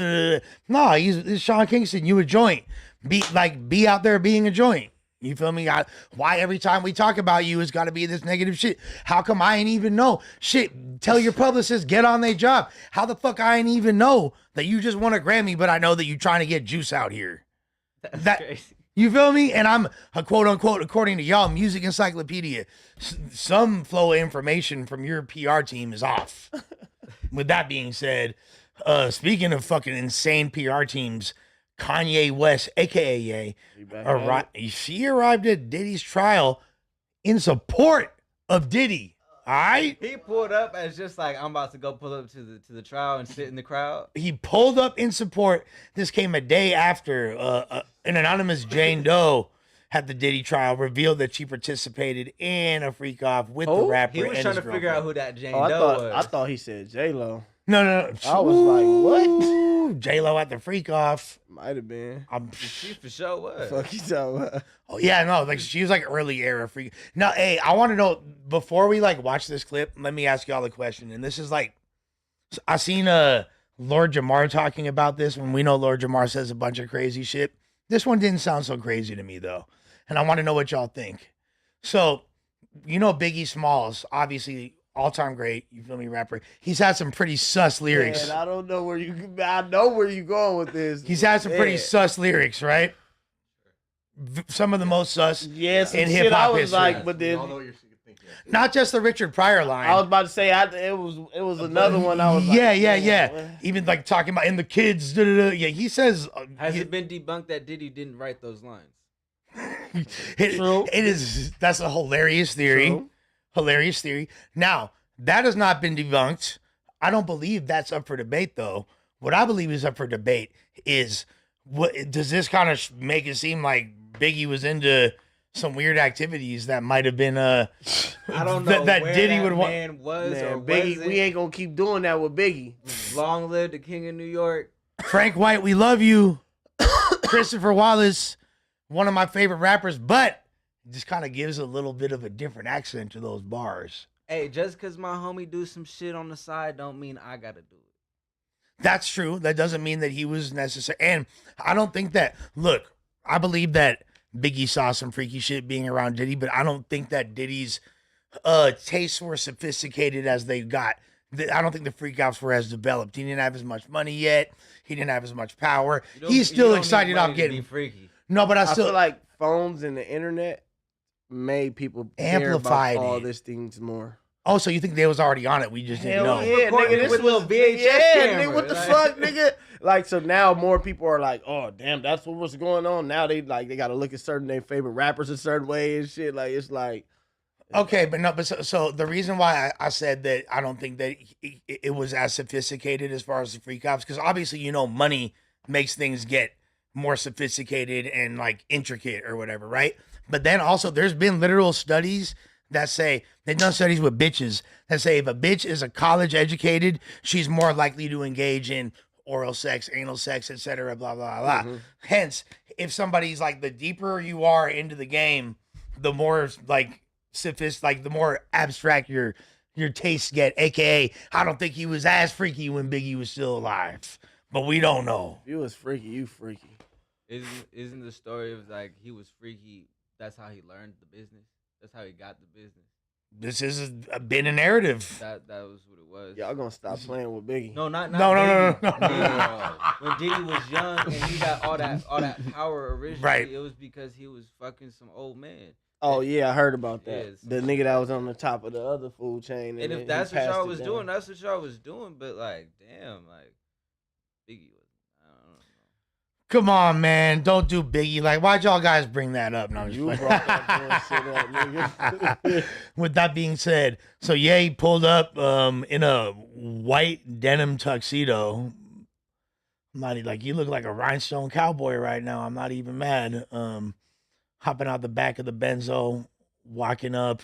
No, he's Sean Kingston. You a joint. Be out there being a joint. You feel me? Why every time we talk about you, it's got to be this negative shit? How come I ain't even know? Shit, tell your publicist, get on their job. How the fuck I ain't even know that you just won a Grammy, but I know that you trying to get juice out here. That's crazy. You feel me? And I'm a quote unquote, according to y'all, music encyclopedia. Some flow of information from your PR team is off. With that being said, speaking of fucking insane PR teams, Kanye West, aka Ye, she arrived at Diddy's trial in support of Diddy. All right, He pulled up as just like, I'm about to go pull up to the trial and sit in the crowd. he pulled up in support. This came a day after an anonymous Jane Doe at the Diddy trial revealed that she participated in a freak off with the rapper. He was and trying his to figure out who that Jane Doe was. I thought he said J-Lo. No. I was like, what? J-Lo at the freak off. Might have been. She for sure was. Fuck you talking about? Oh yeah, no, like she was like early era freak. Now, hey, I want to know before we like watch this clip. Let me ask y'all a question, and this is like, I seen Lord Jamar talking about this when we know Lord Jamar says a bunch of crazy shit. This one didn't sound so crazy to me though, and I want to know what y'all think. So, you know, Biggie Smalls, obviously all-time great. You feel me, rapper. He's had some pretty sus lyrics. Man, I don't know where you. I know where you going with this. He's had some pretty sus lyrics, right? Some of the most sus Yes, in shit. hip I hop was history. like, but then Not just the Richard Pryor line. I was about to say it was another one. I was like, yeah. Even like talking about in the kids. Yeah, he says. Has it been debunked that Diddy didn't write those lines? It is. That's a hilarious theory. True. Hilarious theory. Now that has not been debunked. I don't believe that's up for debate though. What I believe is up for debate is what does this kind of make it seem like Biggie was into some weird activities that might have been I don't know that where Diddy that would want. man was or Man, Biggie, wasn't. we ain't gonna keep doing that with Biggie. Long live the king of New York. Frank White, we love you. Christopher Wallace, one of my favorite rappers, but it just kind of gives a little bit of a different accent to those bars. Hey, just because my homie do some shit on the side don't mean I gotta do it. That's true. That doesn't mean that he was necessary. And I don't think that, look, I believe that Biggie saw some freaky shit being around Diddy, but I don't think that Diddy's tastes were sophisticated as they got. I don't think the freak outs were as developed. He didn't have as much money yet. He didn't have as much power. He's still excited off getting freaky. No, but I I still feel like phones and the internet made people Amplified care about all it. these things more. Oh, so you think they was already on it? We just didn't know. yeah, Recording nigga, it this with was little VHS yeah, camera, nigga, what the like- fuck, nigga? Like, so now more people are like, oh, damn, that's what's going on. Now they got to look at their favorite rappers a certain way and shit. Like, it's like, Okay, but so the reason why I said that I don't think that it was as sophisticated as far as the freak ops, because obviously, you know, money makes things get more sophisticated and like intricate or whatever, right? But then also there's been literal studies that say, they've done studies with bitches that say if a bitch is a college educated, she's more likely to engage in oral sex, anal sex, etc., blah, blah, blah. Mhm. Hence, if somebody's like, the deeper you are into the game, the more like the more abstract your tastes get, aka I don't think he was as freaky when Biggie was still alive, but we don't know. if you was freaky, you freaky. Isn't the story of like he was freaky? That's how he learned the business. That's how he got the business. This is been a narrative. That was what it was. Y'all gonna stop playing with Biggie. No, not No. Diddy. When Diddy was young and he got all that power originally, Right. it was because he was fucking some old man. Oh, yeah, I heard about that. Yes. The nigga that was on the top of the other food chain. And then if that's he what passed y'all it was down. doing, that's what y'all was doing. But like, damn, like Biggie was. I don't know. Come on, man, don't do Biggie. Like, why'd y'all guys bring that up? No, I'm just You playing. brought that bullshit up, nigga. With that being said, so yeah, he pulled up in a white denim tuxedo. I'm not like, you look like a rhinestone cowboy right now. I'm not even mad. Hopping out the back of the Benzo, walking up.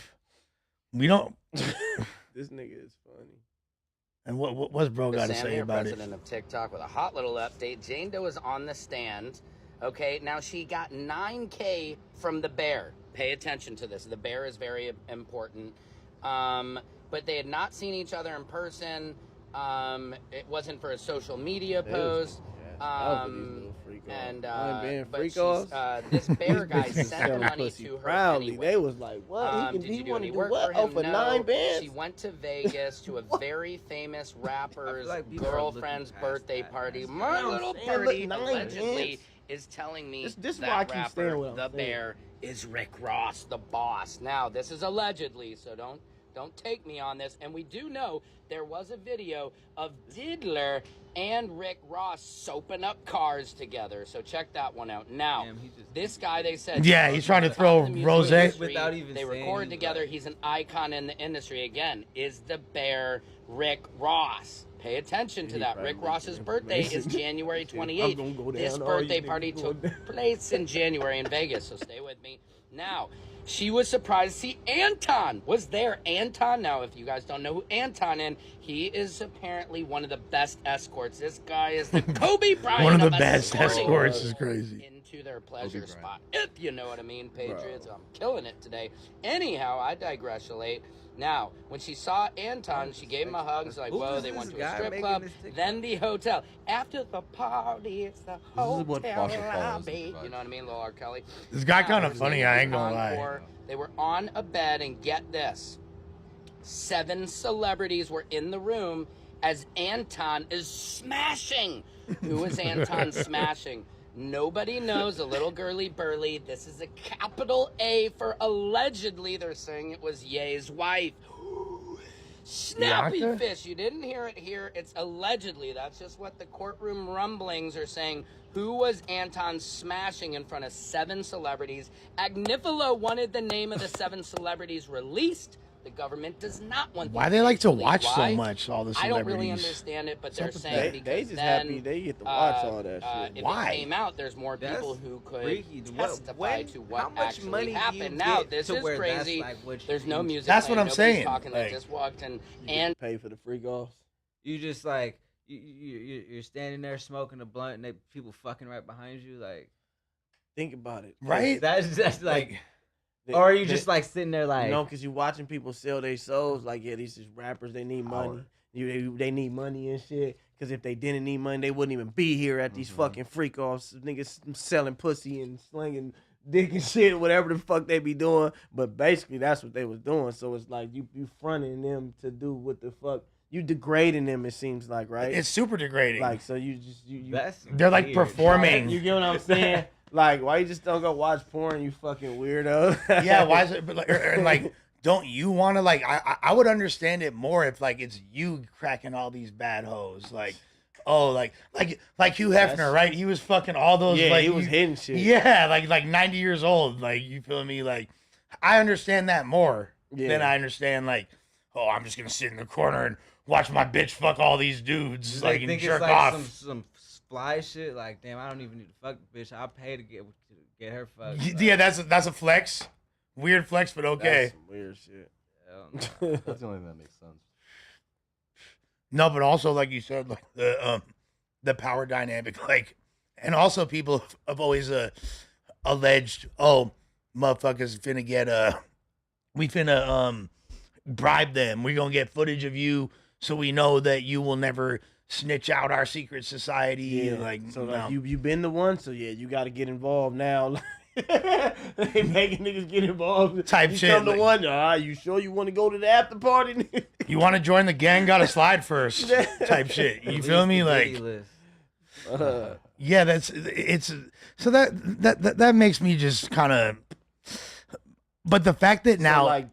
We don't. This nigga is funny. And what's bro got to Sam say here, about it? president of TikTok, with a hot little update. Jane Doe is on the stand. Okay, now she got 9K from the bear. Pay attention to this. The bear is very important. But they had not seen each other in person. It wasn't for a social media post. This bear guy sent the money to her anyway. They was like, what? Did you do any work for him? for No. 9 bands? She went to Vegas to a very famous rapper's like people are girlfriend's looking past birthday that, party. man. My I'm little saying, birdie look, 9 allegedly bands. is telling me This that why I keep rapper, saying what I'm the saying. bear, is Rick Ross, the boss. Now, this is allegedly, so don't take me on this. And we do know there was a video of Diddler and Rick Ross soaping up cars together. So check that one out. Now, Damn, he just- this guy, they said... Yeah, he's trying to top throw of the music rose. industry, Without even they saying record he's together. like- He's an icon in the industry. Again, is the bear Rick Ross? Pay attention to that. Rick Ross's birthday is January 28th. This birthday party took place in January in Vegas, so stay with me. Now, she was surprised to see Anton was there. Anton, now if you guys don't know who Anton is, he is apparently one of the best escorts. This guy is the Kobe Bryant One of the best escorting escorts is crazy. into their pleasure spot, if you know what I mean, Patriots. I'm killing it today. Anyhow, I digress, late. Now, when she saw Anton, she gave him a hug. She's like, Who whoa, is they this went to a guy strip making club, this TikTok? then the hotel. After the party, it's the is hotel what Foster Paul is lobby. improvised. You know what I mean, Lil R. Kelly? This guy Now, kind it of was funny. in I the ain't gonna lie. encore. They were on a bed, and get this. 7 celebrities were in the room as Anton is smashing. Who is Anton smashing? Nobody knows. A little girly burly. This is a capital A for allegedly. They're saying it was Ye's wife. Snappy Bianca? fish. You didn't hear it here. It's allegedly. That's just what the courtroom rumblings are saying. Who was Anton smashing in front of 7 celebrities? Agnifilo wanted the name of the 7 celebrities released. The government does not want. Why these they like names to released. watch Why? so much? All the I don't really celebrities. understand it, but they're Something- saying They because just then, happy they get to watch all that shit. If Why? it came out, there's more That's people who could freaky. testify to what how much actually money do happened. you Now, get this to is where that's crazy. like what There's you no do? music. That's what playing. I'm Nobody's saying. Talking. They Like- just walked in, You and pay for the freak offs. You just like you're standing there smoking a blunt, and they people fucking right behind you, like Think about it. Right? that's like. They- Or are you they- just like sitting there like, you know, because you're watching people sell their souls. Like, yeah, these is rappers. They need money. They need money and shit. Because if they didn't need money, they wouldn't even be here at these fucking freak offs. Niggas selling pussy and slinging dick and shit, whatever the fuck they be doing. But basically, that's what they was doing. So it's like you fronting them to do what the fuck. You degrading them, it seems like, right? It's super degrading. like, so you just, you that's They're like weird. performing. you get what I'm saying? Like, why you just don't go watch porn, you fucking weirdo? Yeah, why is it? But like, don't you want to like? I would understand it more if like it's you cracking all these bad hoes. Like, oh, like Hugh Hefner, right? He was fucking all those. Yeah, like, he was hitting shit. Yeah, like 90 years old. Like, you feel me? Like, I understand that more Yeah. than I understand like, oh, I'm just gonna sit in the corner and watch my bitch fuck all these dudes Just, like and think jerk it's like off. some fly shit. Like, damn, I don't even need to fuck the bitch. I'll pay to get her fucked. Yeah, that's a flex. Weird flex, but okay. That's some weird shit. Hell That's the only thing that makes sense. No, but also like you said, like the power dynamic, like, and also people have always alleged, oh, motherfuckers finna get we finna bribe them. We're gonna get footage of you so we know that you will never snitch out our secret society. Yeah, Like, so no. like you been the one, so yeah, you got to get involved now. They making niggas get involved. Type you shit, Come like- to one. You sure you want to go to the after party? You want to join the gang? Gotta slide first. Type shit. You feel me? Like, yeah, it's so that makes me just kind of. But the fact that now, So, like,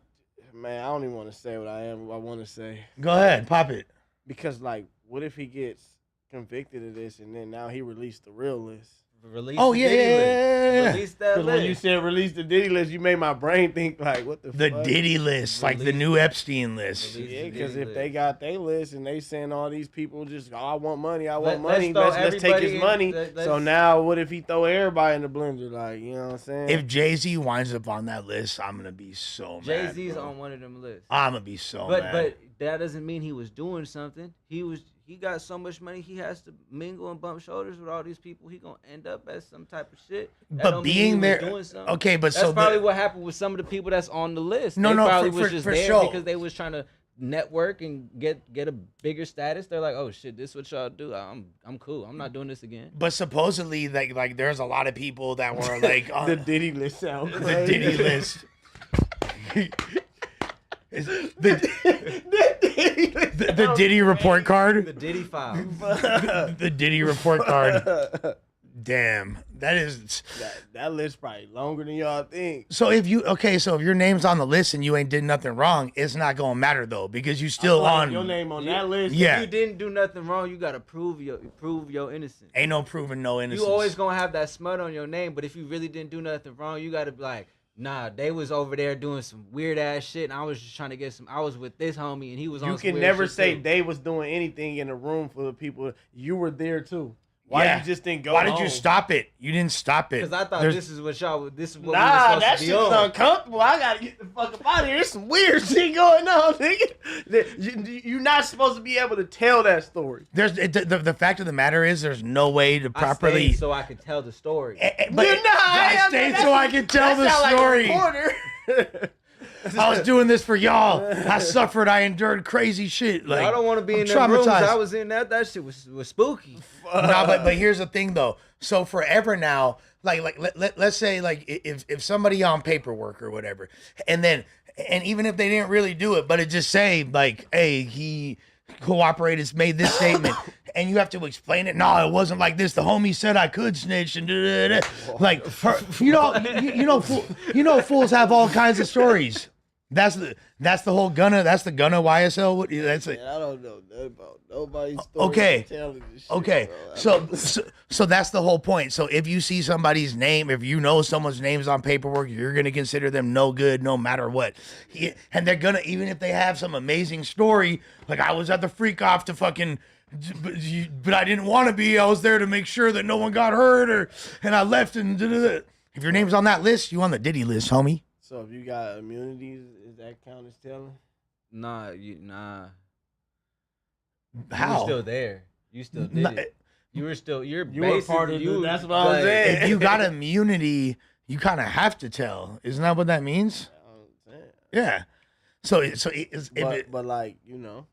man, I don't even want to say what I want to say, go ahead, pop it. because like, what if he gets convicted of this and then now he released the real list? Release Oh the yeah, Diddy yeah, list. yeah, yeah. Release that Because list. when you said release the Diddy list, you made my brain think like, what the fuck? Diddy list, like the Release- new Epstein list. Release Yeah, the because Diddy if they list. got their list and they saying all these people just, oh, I want money, I Let's want money, throw let's take everybody his in- money. let's- So now what if he throw everybody in the blender? Like, you know what I'm saying? If Jay-Z winds up on that list, I'm gonna be so mad. Jay-Z's bro. on one of them lists. I'm gonna be so But mad. that doesn't mean he was doing something. He got so much money he has to mingle and bump shoulders with all these people. He gonna end up as some type of shit. That But don't mean being he was there- doing something. okay, but that's so probably the- what happened with some of the people that's on the list. No, they no, probably for- was for- just for there sure. because they was trying to network and get a bigger status. They're like, oh shit, this is what y'all do. I'm cool. I'm not doing this again. But supposedly, like there's a lot of people that were like on the Diddy list sound the crazy. Diddy list. The Diddy report card. The Diddy file. The Diddy report card. Damn, that is. that list probably longer than y'all think. So if your name's on the list and you ain't did nothing wrong, it's not gonna matter though because you still Like, on. your name on that list. Yeah. If you didn't do nothing wrong, you gotta prove your innocence. Ain't no proving no innocence. You always gonna have that smut on your name, but if you really didn't do nothing wrong, you gotta be like, nah, they was over there doing some weird ass shit, and I was just trying to get some. I was with this homie, and he was on. You some can weird never shit say too. they was doing anything in a room full of people. You were there too. Why Yeah. you just didn't go? Why did home? you stop it? You didn't stop it. Because I thought There's- this is what we were Nah, supposed that to be shit's on. uncomfortable. I gotta get the fuck up out of here. There's some weird shit going on, nigga. You're not supposed to be able to tell that story. The fact of the matter is there's no way to I properly. stayed so I could tell the story. But You're not. I stayed so I could tell the That sound story. Like a reporter. I was doing this for y'all. I suffered. I endured crazy shit. Like I don't want to be I'm in the rooms traumatized. I was in. That shit was spooky. No, but here's the thing though. So forever now, let's say like if somebody on paperwork or whatever, and even if they didn't really do it, but it just say like, hey, he cooperated, made this statement, and you have to explain it. No, it wasn't like this. The homie said I could snitch and like fools have all kinds of stories. That's the whole Gunna. That's the Gunna YSL. That's it. Man, I don't know nothing about nobody's story. Okay. Telling this shit, Okay, bro. so that's the whole point. So if you see somebody's name, if you know someone's name's on paperwork, you're gonna consider them no good, no matter what. And they're gonna, even if they have some amazing story, like I was at the freak off to fucking, but I didn't want to be. I was there to make sure that no one got hurt, and I left. And if your name's on that list, you on the Diddy list, homie. So if you got immunities, is that count as telling? Nah. How? You were still there. You still did it. You were still. You're You were part of you. that's what I'm like, saying. If you got immunity, you kind of have to tell. Isn't that what that means? Yeah. So But like, you know,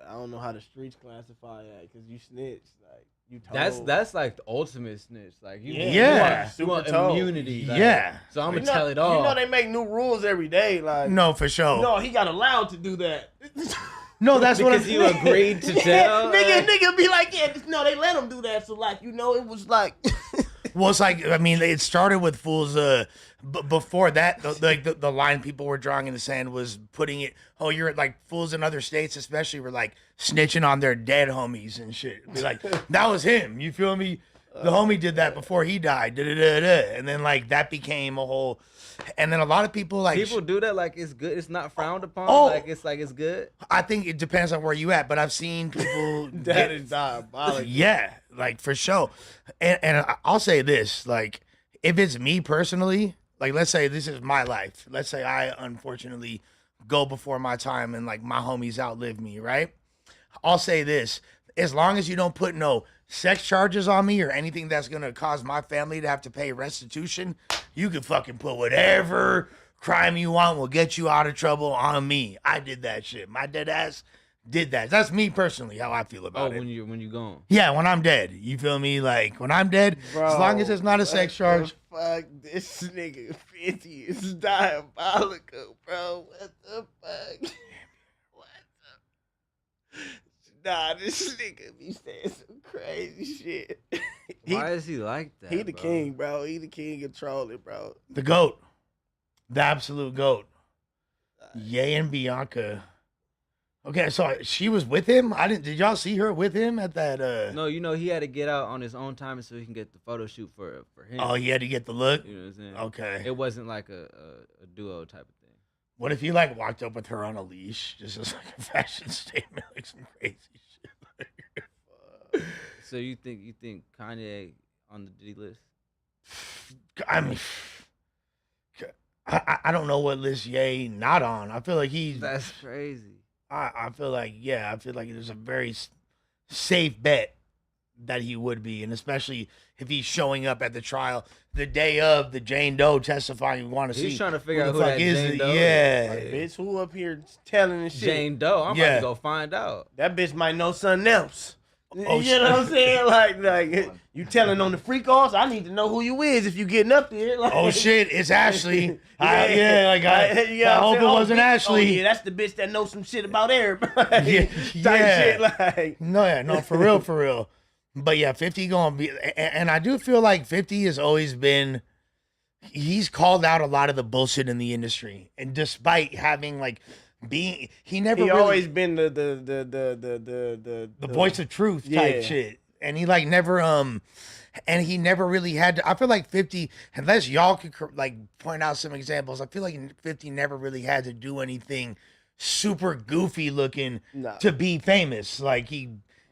I don't know how the streets classify that because you snitched. Like you told. That's like the ultimate snitch. Like you, Yeah. you want Super told. immunity. Like, Yeah. So I'm You gonna know- tell it all. You know they make new rules every day. Like no, for sure. no, he got allowed to do that. No, that's what I'm because you agreed to tell. nigga be like, yeah, no, they let him do that. So like, you know, it was like. Well, it's like, I mean, it started with fools. Before that, the line people were drawing in the sand was putting it. Oh, you're like fools in other states, especially, were like snitching on their dead homies and shit. Be like, that was him. You feel me? The homie did that before he died. And then like that became a whole. And then a lot of people like People do that like it's good. It's not frowned upon. Oh. Like it's good. I think it depends on where you at, but I've seen people That is diabolical. Yeah, like for sure. And I'll say this, like if it's me personally, like let's say this is my life. Let's say I unfortunately go before my time and like my homies outlive me, right? I'll say this, as long as you don't put no sex charges on me or anything that's gonna cause my family to have to pay restitution, you can fucking put whatever crime you want will get you out of trouble on me. I did that shit. My dead ass did that. That's me personally, how I feel about it. when you gone. Yeah, when I'm dead. You feel me? Like when I'm dead, as long as it's not a sex charge. Fuck, this nigga 50 is diabolical, bro. What the fuck? What the? Nah, this nigga be saying some crazy shit. Why is he like that? He the bro? king, bro. He the king of trolling, bro. The GOAT. The absolute GOAT. Ye and Bianca Okay, so she was with him. I didn't. Did y'all see her with him at that? No, he had to get out on his own time so he can get the photo shoot for him. Oh, he had to get the look. You know what I'm saying? Okay. It wasn't like a duo type of thing. What if he like walked up with her on a leash, just as like a fashion statement, like some crazy shit? So you think Kanye on the D list? I mean, I don't know what list Ye not on. I feel like he's. That's crazy. I feel like there's a very safe bet that he would be, and especially if he's showing up at the trial the day of the Jane Doe testifying. We want to see. He's trying to figure who out the who fuck that is Jane it. Doe Yeah, Like, bitch, who up here telling this shit? Jane Doe. I'm about Yeah. to go find out. That bitch might know something else. Oh, You know what I'm saying? Like you telling on the freak offs. I need to know who you is if you getting up there. Like, oh shit, it's Ashley. you I know hope what it I'm saying? wasn't bitch, Ashley. Oh, yeah, that's the bitch that knows some shit about everybody. Yeah, Type yeah. shit like. No, for real. But yeah, 50 gonna be, and I do feel like 50 has always been. He's called out a lot of the bullshit in the industry, and despite having like he never He really, always been the voice of truth type Yeah. shit, and he like never and he never really had to. I feel like 50, unless y'all could like point out some examples. I feel like 50 never really had to do anything super goofy looking Nah. to be famous. Like he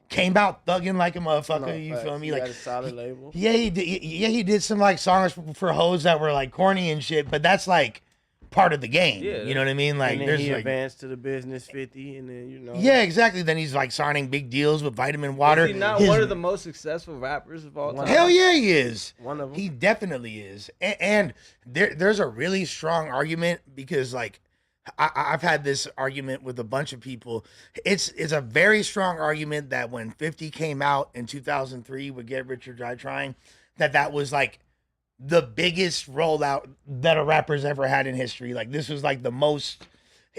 came out thugging like a motherfucker. No, you facts. feel me? He Like had a solid label. yeah, he did. Yeah, he did some like songs for hoes that were like corny and shit. But that's like part of the game. Yeah, You know what I mean? Like And then there's he like. advanced to the business 50, and then Yeah, exactly. Then he's like signing big deals with Vitamin Water. Is he not His- one of the most successful rappers of all time? Hell yeah, he is. One of them. He definitely is. And there's a really strong argument because like I've had this argument with a bunch of people. It's a very strong argument that when 50 came out in 2003 with Get Rich or Die Trying, that was like the biggest rollout that a rapper's ever had in history. Like this was like the most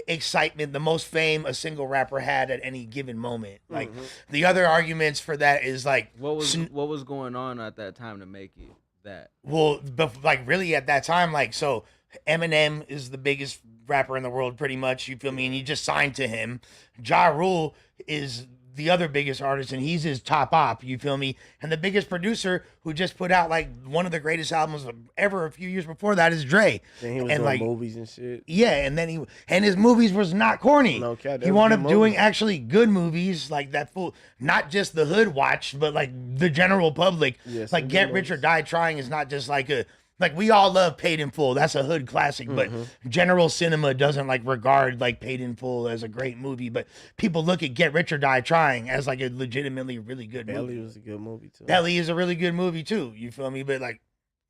excitement, the most fame a single rapper had at any given moment. Like the other arguments for that is like What was going on at that time to make it that? well, but like really at that time, like so Eminem is the biggest rapper in the world, pretty much. You feel me? And he just signed to him. Ja Rule is the other biggest artist, and he's his top op. You feel me? And the biggest producer who just put out like one of the greatest albums ever a few years before that is Dre. Then he was and doing like movies and shit. yeah, and then his movies was not corny. No cap, that he was wound good up doing movies. actually good movies like that full, not just the hood watched, but like the general public. Yeah, some like good Get Rich or movies. Die Trying is not just like a like we all love Paid in Full. That's a hood classic, but general cinema doesn't like regard like Paid in Full as a great movie. But people look at Get Rich or Die Trying as like a legitimately really good Belly movie. was a good movie too. Belly is a really good movie too. You feel me? But like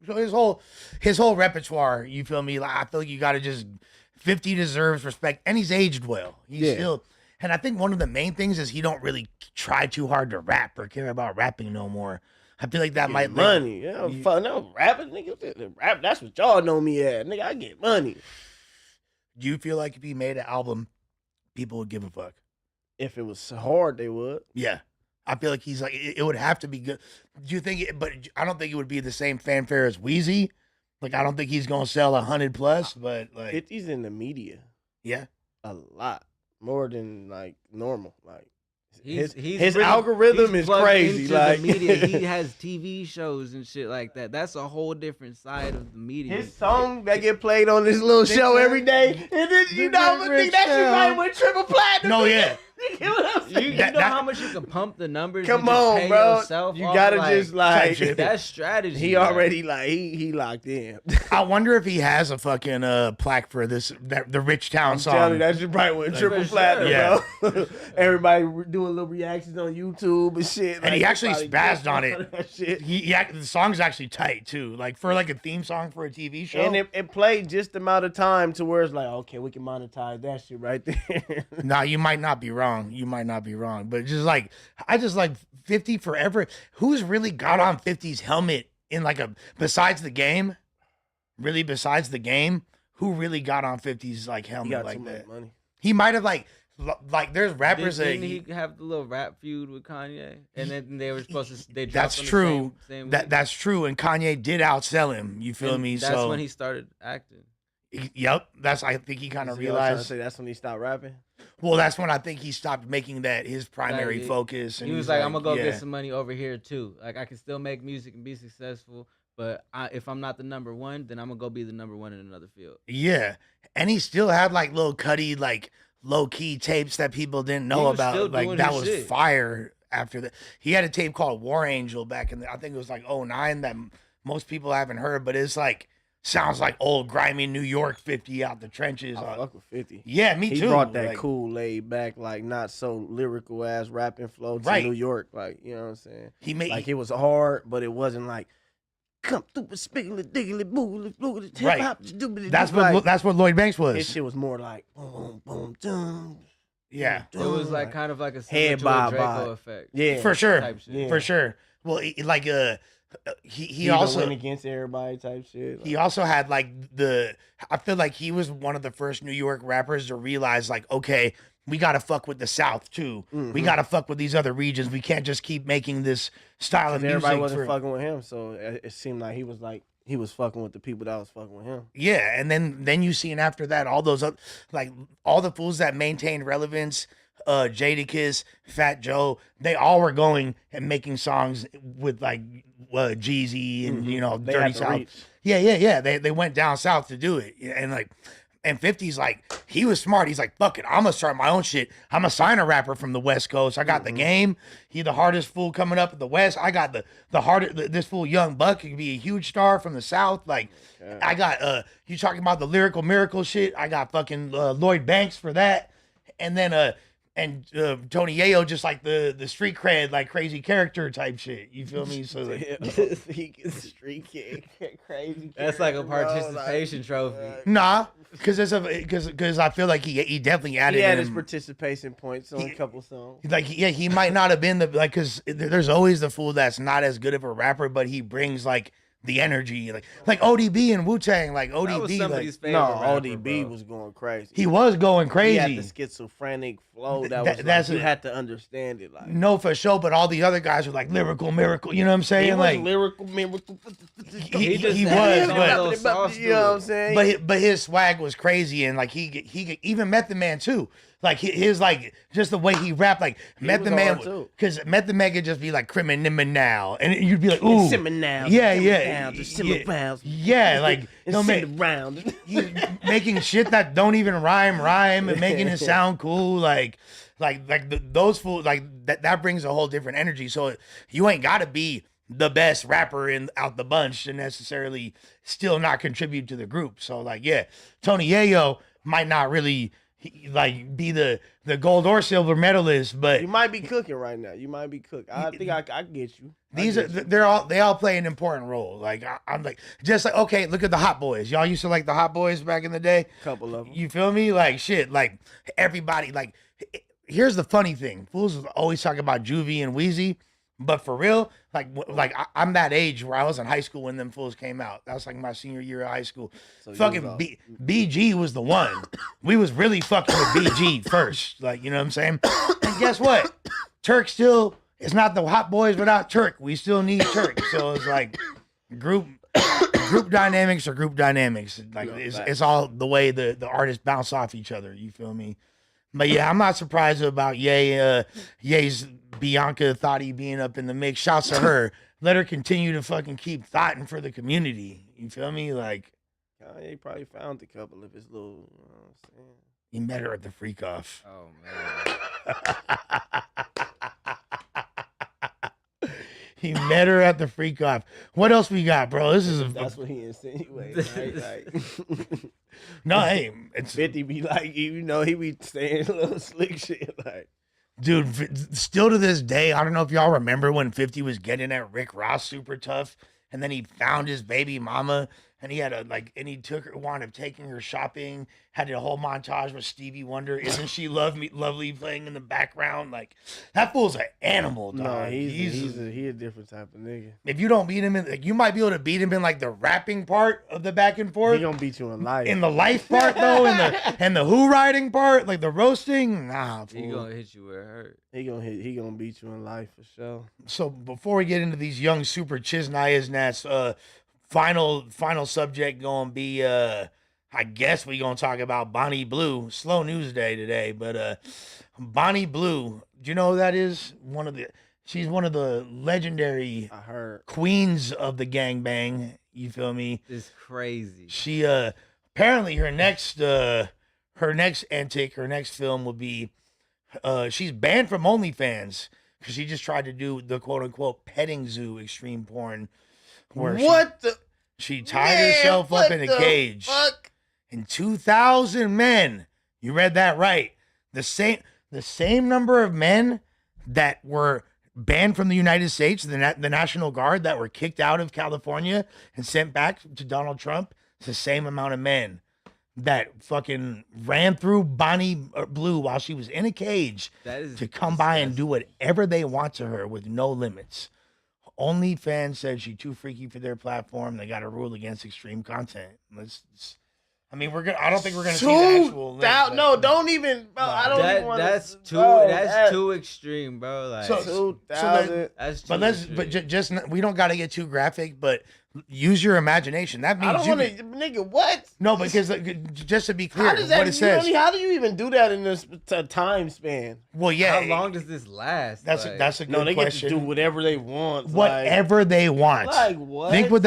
so his whole repertoire, you feel me? Like I feel like you gotta just 50 deserves respect, and he's aged well. He's Yeah. still, and I think one of the main things is he don't really try too hard to rap or care about rapping no more. I feel like that might money. Yeah, fuck no rapping, nigga. Rap, that's what y'all know me as. Nigga, I get money. Do you feel like if he made an album, people would give a fuck? If it was hard, they would. Yeah. I feel like he's like, it would have to be good. Do you think but I don't think it would be the same fanfare as Wheezy. Like, I don't think he's going to sell 100 plus, but like, 50's in the media yeah. a lot. More than like normal. Like He's his really- algorithm he's is plugged crazy. into Like the media, he has TV shows and shit like that. That's a whole different side of the media. his song that get played on this little show every day, and then you know I'm gonna think that shit right with triple platinum. No, yeah. You get what I'm saying? You That- know that- how much you can pump the numbers? Come and just on, pay bro. yourself You off, gotta like, just like type shit. that's strategy. he like. already like he locked in. I wonder if he has a fucking plaque for the Rich Town I'm song. telling you, that shit probably went triple for platinum, sure. bro. Everybody doing little reactions on YouTube and shit. And he like, actually probably spazzed get on all it. of that shit. The song's actually tight too. Like for like a theme song for a TV show. And it played just the amount of time to where it's like, okay, we can monetize that shit right there. Nah, you might not be wrong. You might not be wrong. But just like I just like 50 forever. Who's really got on 50's helmet in like a besides the game? Really besides the game? Who really got on 50's like He helmet got like too that? much money. He might have like there's rappers Didn't that he have the little rap feud with Kanye? And then they were supposed to. They dropped that's on the true. Same week. That's true. And Kanye did outsell him. You feel And me? That's so when he started acting. Yep, I think he kind of So y'all trying to realized. say that's when he stopped rapping. Well, that's when I think he stopped making that his primary Like, focus. And He was he's like, I'm gonna go yeah. get some money over here too. Like I can still make music and be successful, but if I'm not the number one, then I'm gonna go be the number one in another field. Yeah, and he still had like Lil Cuddy like low key tapes that people didn't know was still about. Like doing that his was shit. fire. After that, he had a tape called War Angel back in I think it was like '09 that most people haven't heard, but it's like sounds like old grimy New York 50 out the trenches. I fuck with 50. Yeah, me He too. brought that like, cool, laid back, like not so lyrical ass rapping flow to Right. New York. Like, you know what I'm saying? He made Like it was hard, but it wasn't like come through with spiggly diggly boogly boogly hip Right. hop. that's what Lloyd Banks was. His shit was more like boom boom dum. Yeah, It was like kind of like a Head similar to a bob Draco bob. effect. Yeah, for sure, Type shit. Yeah. for sure. Well, like he He also went against everybody type shit. he also had like I feel like he was one of the first New York rappers to realize like, okay, we gotta fuck with the South too. We gotta fuck with these other regions. We can't just keep making this style of music. everybody wasn't for- fucking with him, so it seemed like he was fucking with the people that was fucking with him. Yeah, and then you seen after that all those like all the fools that maintained relevance, Jadakiss, Fat Joe, they all were going and making songs with like Jeezy and you know They Dirty had to South. reach. Yeah. They went down south to do it, and like. And 50's like, he was smart. He's like, fuck it, I'm gonna start my own shit. I'm gonna sign a rapper from the West Coast. I got the game. He the hardest fool coming up in the West. I got the hardest. This fool Young Buck could be a huge star from the South. Like, I got you talking about the lyrical miracle shit. I got fucking Lloyd Banks for that, and then Tony Yayo just like the street cred like crazy character type shit. You feel me? So like, He gets street kid crazy. That's like a character, bro, participation trophy. nah, because I feel like he definitely added He had his him. participation points on a couple songs. Like he might not have been the like because there's always the fool that's not as good of a rapper, but he brings like the energy, like ODB and Wu-Tang, like That was ODB, somebody's like favorite No, rapper, ODB bro. was going crazy. he was going He had crazy. the schizophrenic flow that That- was that's like, you a- had to understand it. Like No, for sure, but all the other guys were like lyrical miracle. You know what I'm he saying? was Like lyrical, miracle. he just was, had his own but little sauce you know what I'm to saying? but his swag was crazy, and like he even Method Man too. Like his like just the way he rapped, like Method was Man, hard, too. because Method Man could just be like criminal now, and you'd be like, ooh, Simmer now, yeah, simmer yeah, down, just simmer yeah, round. yeah, like And don't make sit around. he's making shit that don't even rhyme and making it sound cool, those fools, like that brings a whole different energy. So you ain't got to be the best rapper out the bunch to necessarily still not contribute to the group. So like, yeah, Tony Yayo might not really like be the gold or silver medalist, but You might be cooking right now. You might be cooking. I think I get you. they all play an important role. Like I'm like just like, okay, look at the Hot Boys. Y'all used to like the Hot Boys back in the day. Couple of them. You feel me? Like shit. Like everybody. Like here's the funny thing: fools always talk about Juvie and Wheezy, but for real, I'm that age where I was in high school when them fools came out. That was like my senior year of high school. So you Fucking was BG was the one. We was really fucking with BG first. Like you know what I'm saying? And guess what? Turk still. It's not the Hot Boys without Turk. We still need Turk. So it's like group dynamics are group dynamics. Like it's all the way the artists bounce off each other. You feel me? But yeah, I'm not surprised about Ye's Bianca Thotty being up in the mix. Shouts to her. Let her continue to fucking keep thotting for the community. You feel me? Like Kanye probably found a couple of his little. You know what I'm saying? he met her at the freak off. Oh man. He met her at the freak off. What else we got, bro? This is That's what he insinuated, right? Like, no, hey, it's 50 be like, you know, he be saying a little slick shit like. dude. Still to this day, I don't know if y'all remember when 50 was getting at Rick Ross super tough, and then he found his baby mama, and he had and he took her, wound up taking her shopping. Had a whole montage with Stevie Wonder. Isn't she lovely playing in the background? Like that fool's an animal, dog. No, he's a different type of nigga. If you don't beat him in, like, you might be able to beat him in like the rapping part of the back and forth. He gonna beat you in life. In the life part though, and the who riding part, like the roasting, nah. He Fool. gonna hit you where it hurt. He gonna beat you in life for sure. So before we get into these young super Chisnayas Nats, final subject gonna be I guess we gonna talk about Bonnie Blue. Slow news day today, but Bonnie Blue. Do you know who that is? She's one of the legendary I heard. queens of the gangbang. You feel me? It's crazy. She apparently her next antic, her next film will be she's banned from OnlyFans because she just tried to do the quote unquote petting zoo extreme porn. Where she tied herself up in a cage. Fuck? And 2,000 men, you read that right. The same number of men that were banned from the United States, the National Guard, that were kicked out of California and sent back to Donald Trump. It's the same amount of men that fucking ran through Bonnie Blue while she was in a cage to come by and do whatever they want to her with no limits. OnlyFans said she's too freaky for their platform. They got a rule against extreme content. I don't think we're gonna see the actual list. No, don't even, bro. I don't even want That's too. bro, That's too extreme, bro. Like So 2,000. that's too But extreme. we don't got to get too graphic, but use your imagination. That means I don't want to, nigga. What? No, because just to be clear, How does that? what it says. How do you even do that in this time span? Well, yeah. How long does this last? That's Like, a good No, they question. get to do whatever they want. Whatever they want. Like what? Think what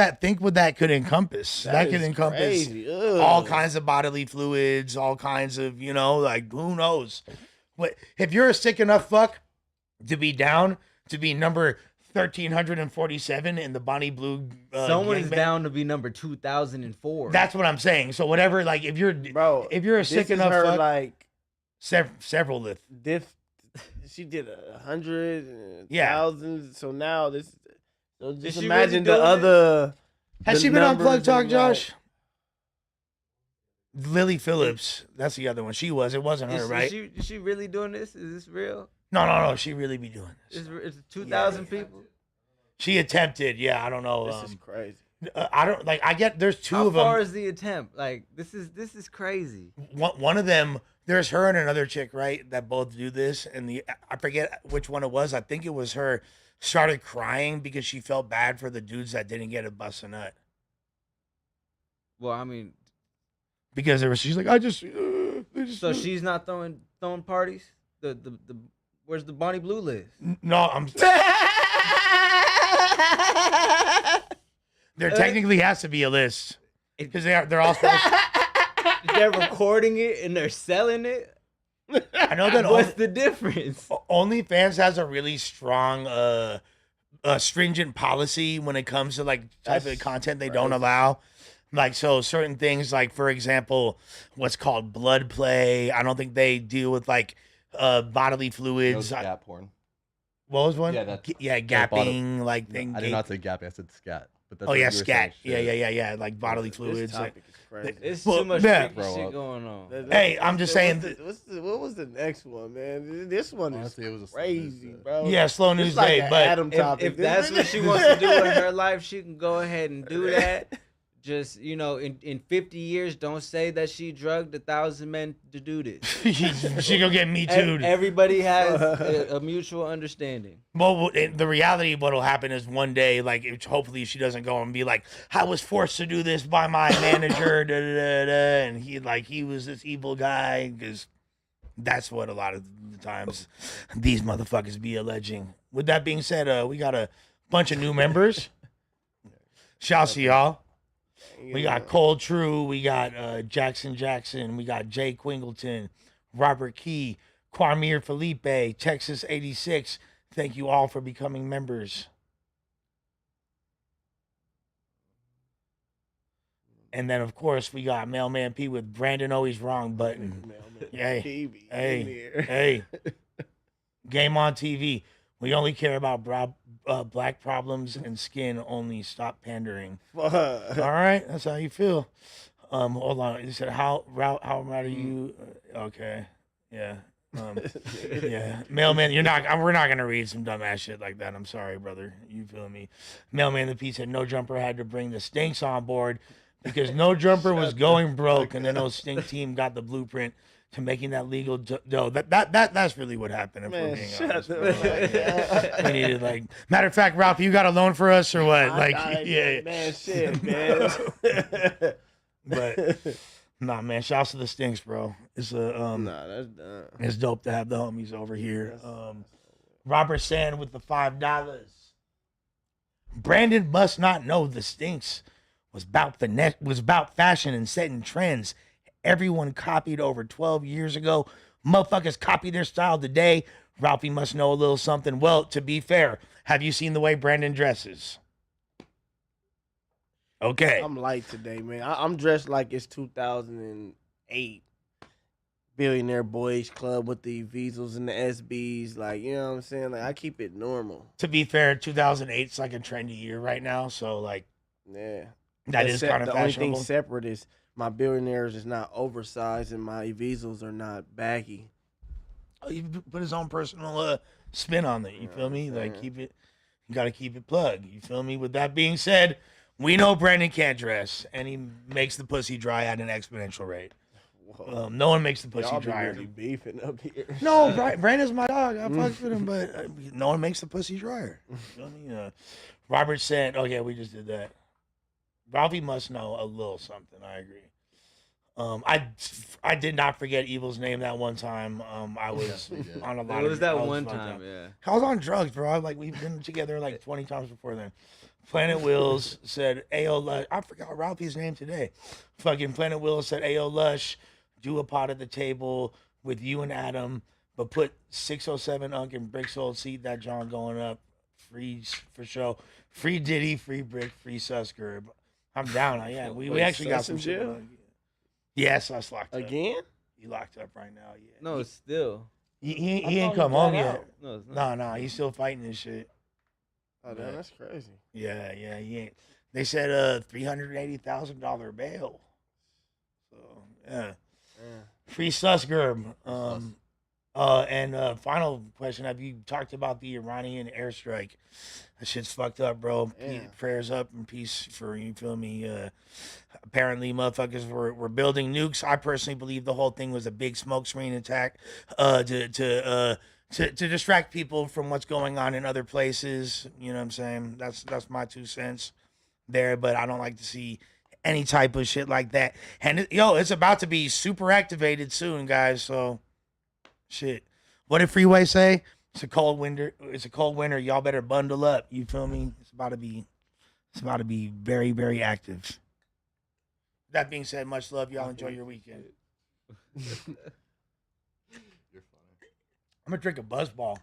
that could encompass. That could is encompass crazy. Ugh. all kinds of bodily fluids, all kinds of, like, who knows? What if you're a sick enough fuck to be down to be number 1,347 in the Bonnie Blue someone is gangbang? down to be number 2004. That's what I'm saying. So whatever, like, if you're a sick enough her, fuck, like several lift. She did 100, Yeah. 1,000. So now this. So Is just she imagine really the doing it? other. Has the she been on numbers Plug Talk, and, Josh? Lily Phillips, that's the other one. It wasn't her, right? Is she really doing this? Is this real? No. She really be doing this. It's 2,000 people. She attempted. Yeah, I don't know. This is crazy. I don't like. I get there's two How of them. far is the attempt? Like this is crazy. One of them. There's her and another chick, right? That both do this, and I forget which one it was. I think it was her. Started crying because she felt bad for the dudes that didn't get a bust a nut. Well, I mean, Because she's like, so she's not throwing parties. The where's the Bonnie Blue list? No, I'm. There technically has to be a list because they're all supposed. They're recording it and they're selling it. I know that. What's the difference? OnlyFans has a really strong, stringent policy when it comes to like type of content they don't allow. Like, so certain things, like, for example, what's called blood play. I don't think they deal with like bodily fluids. Gap porn. What was one? Yeah, that's gapping, like thing. I did not say gapping. I said scat. But that's Oh what yeah, you were scat. saying, Yeah. Like bodily fluids. This topic is crazy. It's Well, too much yeah. freaky shit going on. Hey, I'm just saying. What was the next one, man? This one is Honestly, it was a slow crazy, news day. bro. Yeah, slow news It's like day, an but Adam topic. If that's what she wants to do with her life, she can go ahead and do that. Just, in 50 years, don't say that she drugged 1,000 men to do this. she gonna get me too. Everybody has a mutual understanding. Well, the reality of what'll happen is one day, like, hopefully she doesn't go and be like, I was forced to do this by my manager, and he was this evil guy, because that's what a lot of the times these motherfuckers be alleging. With that being said, we got a bunch of new members. Shouts to y'all. We got Cole True, we got Jackson, we got Jay Quingleton, Robert Key, Quamir Felipe, Texas 86. Thank you all for becoming members. And then, of course, we got Mailman P with Brandon Always Wrong button. Hey. Game on TV. We only care about black problems and skin only. Stop pandering. All right, that's how you feel. Hold on. You said how mad are you? Okay, yeah. Yeah, Mailman, we're not gonna read some dumbass shit like that. I'm sorry, brother. You feel me? Mailman the P said No Jumper had to bring the Stinks on board because No Jumper was going broke, and then those Stink team got the blueprint to making that legal dough. That's really what happened. If we're being honest, bro. We needed matter of fact, Ralph, you got a loan for us or what? Man, shit, man. But Nah, man. Shouts to the Stinks, bro. It's a Nah, that's done. It's dope to have the homies over here. Robert Sand with the $5. Brandon must not know the Stinks was about fashion and setting trends. Everyone copied over 12 years ago. Motherfuckers copy their style today. Ralphie must know a little something. Well, to be fair, have you seen the way Brandon dresses? Okay. I'm light today, man. I'm dressed like it's 2008. Billionaire Boys Club with the Weasels and the SBs. Like, you know what I'm saying? Like, I keep it normal. To be fair, 2008 is like a trendy year right now. So, like, Yeah. that is kind of the only fashionable. thing separate is my billionaires is not oversized and my Weasels are not baggy. Oh, he put his own personal spin on it. You feel me? Like, you got to keep it plugged. You feel me? With that being said, we know Brandon can't dress, and he makes the pussy dry at an exponential rate. No one makes the pussy Y'all be drier. really beefing up here. No, Brandon's my dog. I fucks with him, but no one makes the pussy drier. You feel me? Robert said, "Oh yeah, we just did that." Ralphie must know a little something. I agree. I did not forget Evil's name that one time. I was on a lot. It was that one fucked time, up. yeah. I was on drugs, bro. Like we've been together like 20 times before then. Planet Wills said, "Ayo Lush." I forgot Ralphie's name today. Fucking Planet Wills said, "Ayo Lush, do a pot at the table with you and Adam, but put 607 Unk and Brick's old seat that John going up. Free for show. Free Diddy, free Brick, free Susker." I'm down. Yeah, we actually got some shit. Yes, I locked up. Again? He locked up right now. Yeah. No, it's still. He ain't come home yet. No, it's not. No, he's still fighting this shit. Oh, damn, that's crazy. Yeah, he ain't. They said $380,000 bail. So yeah. Free Susker. And final question: have you talked about the Iranian airstrike? That shit's fucked up, bro. Prayers up and peace for you. Feel me? Apparently, motherfuckers were building nukes. I personally believe the whole thing was a big smokescreen attack to distract people from what's going on in other places. You know what I'm saying? That's my 2 cents there. But I don't like to see any type of shit like that. And it's about to be super activated soon, guys. So. Shit. What did Freeway say? It's a cold winter. Y'all better bundle up. You feel me? It's about to be very, very active. That being said, much love. Y'all enjoy your weekend. You're funny. I'm gonna drink a Buzzball.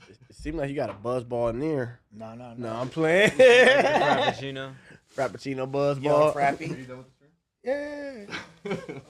It seems like you got a Buzzball in there. No. No, I'm playing. Frappuccino. Frappuccino Buzzball. Yo, Frappy. Are you done with the stream? Yeah.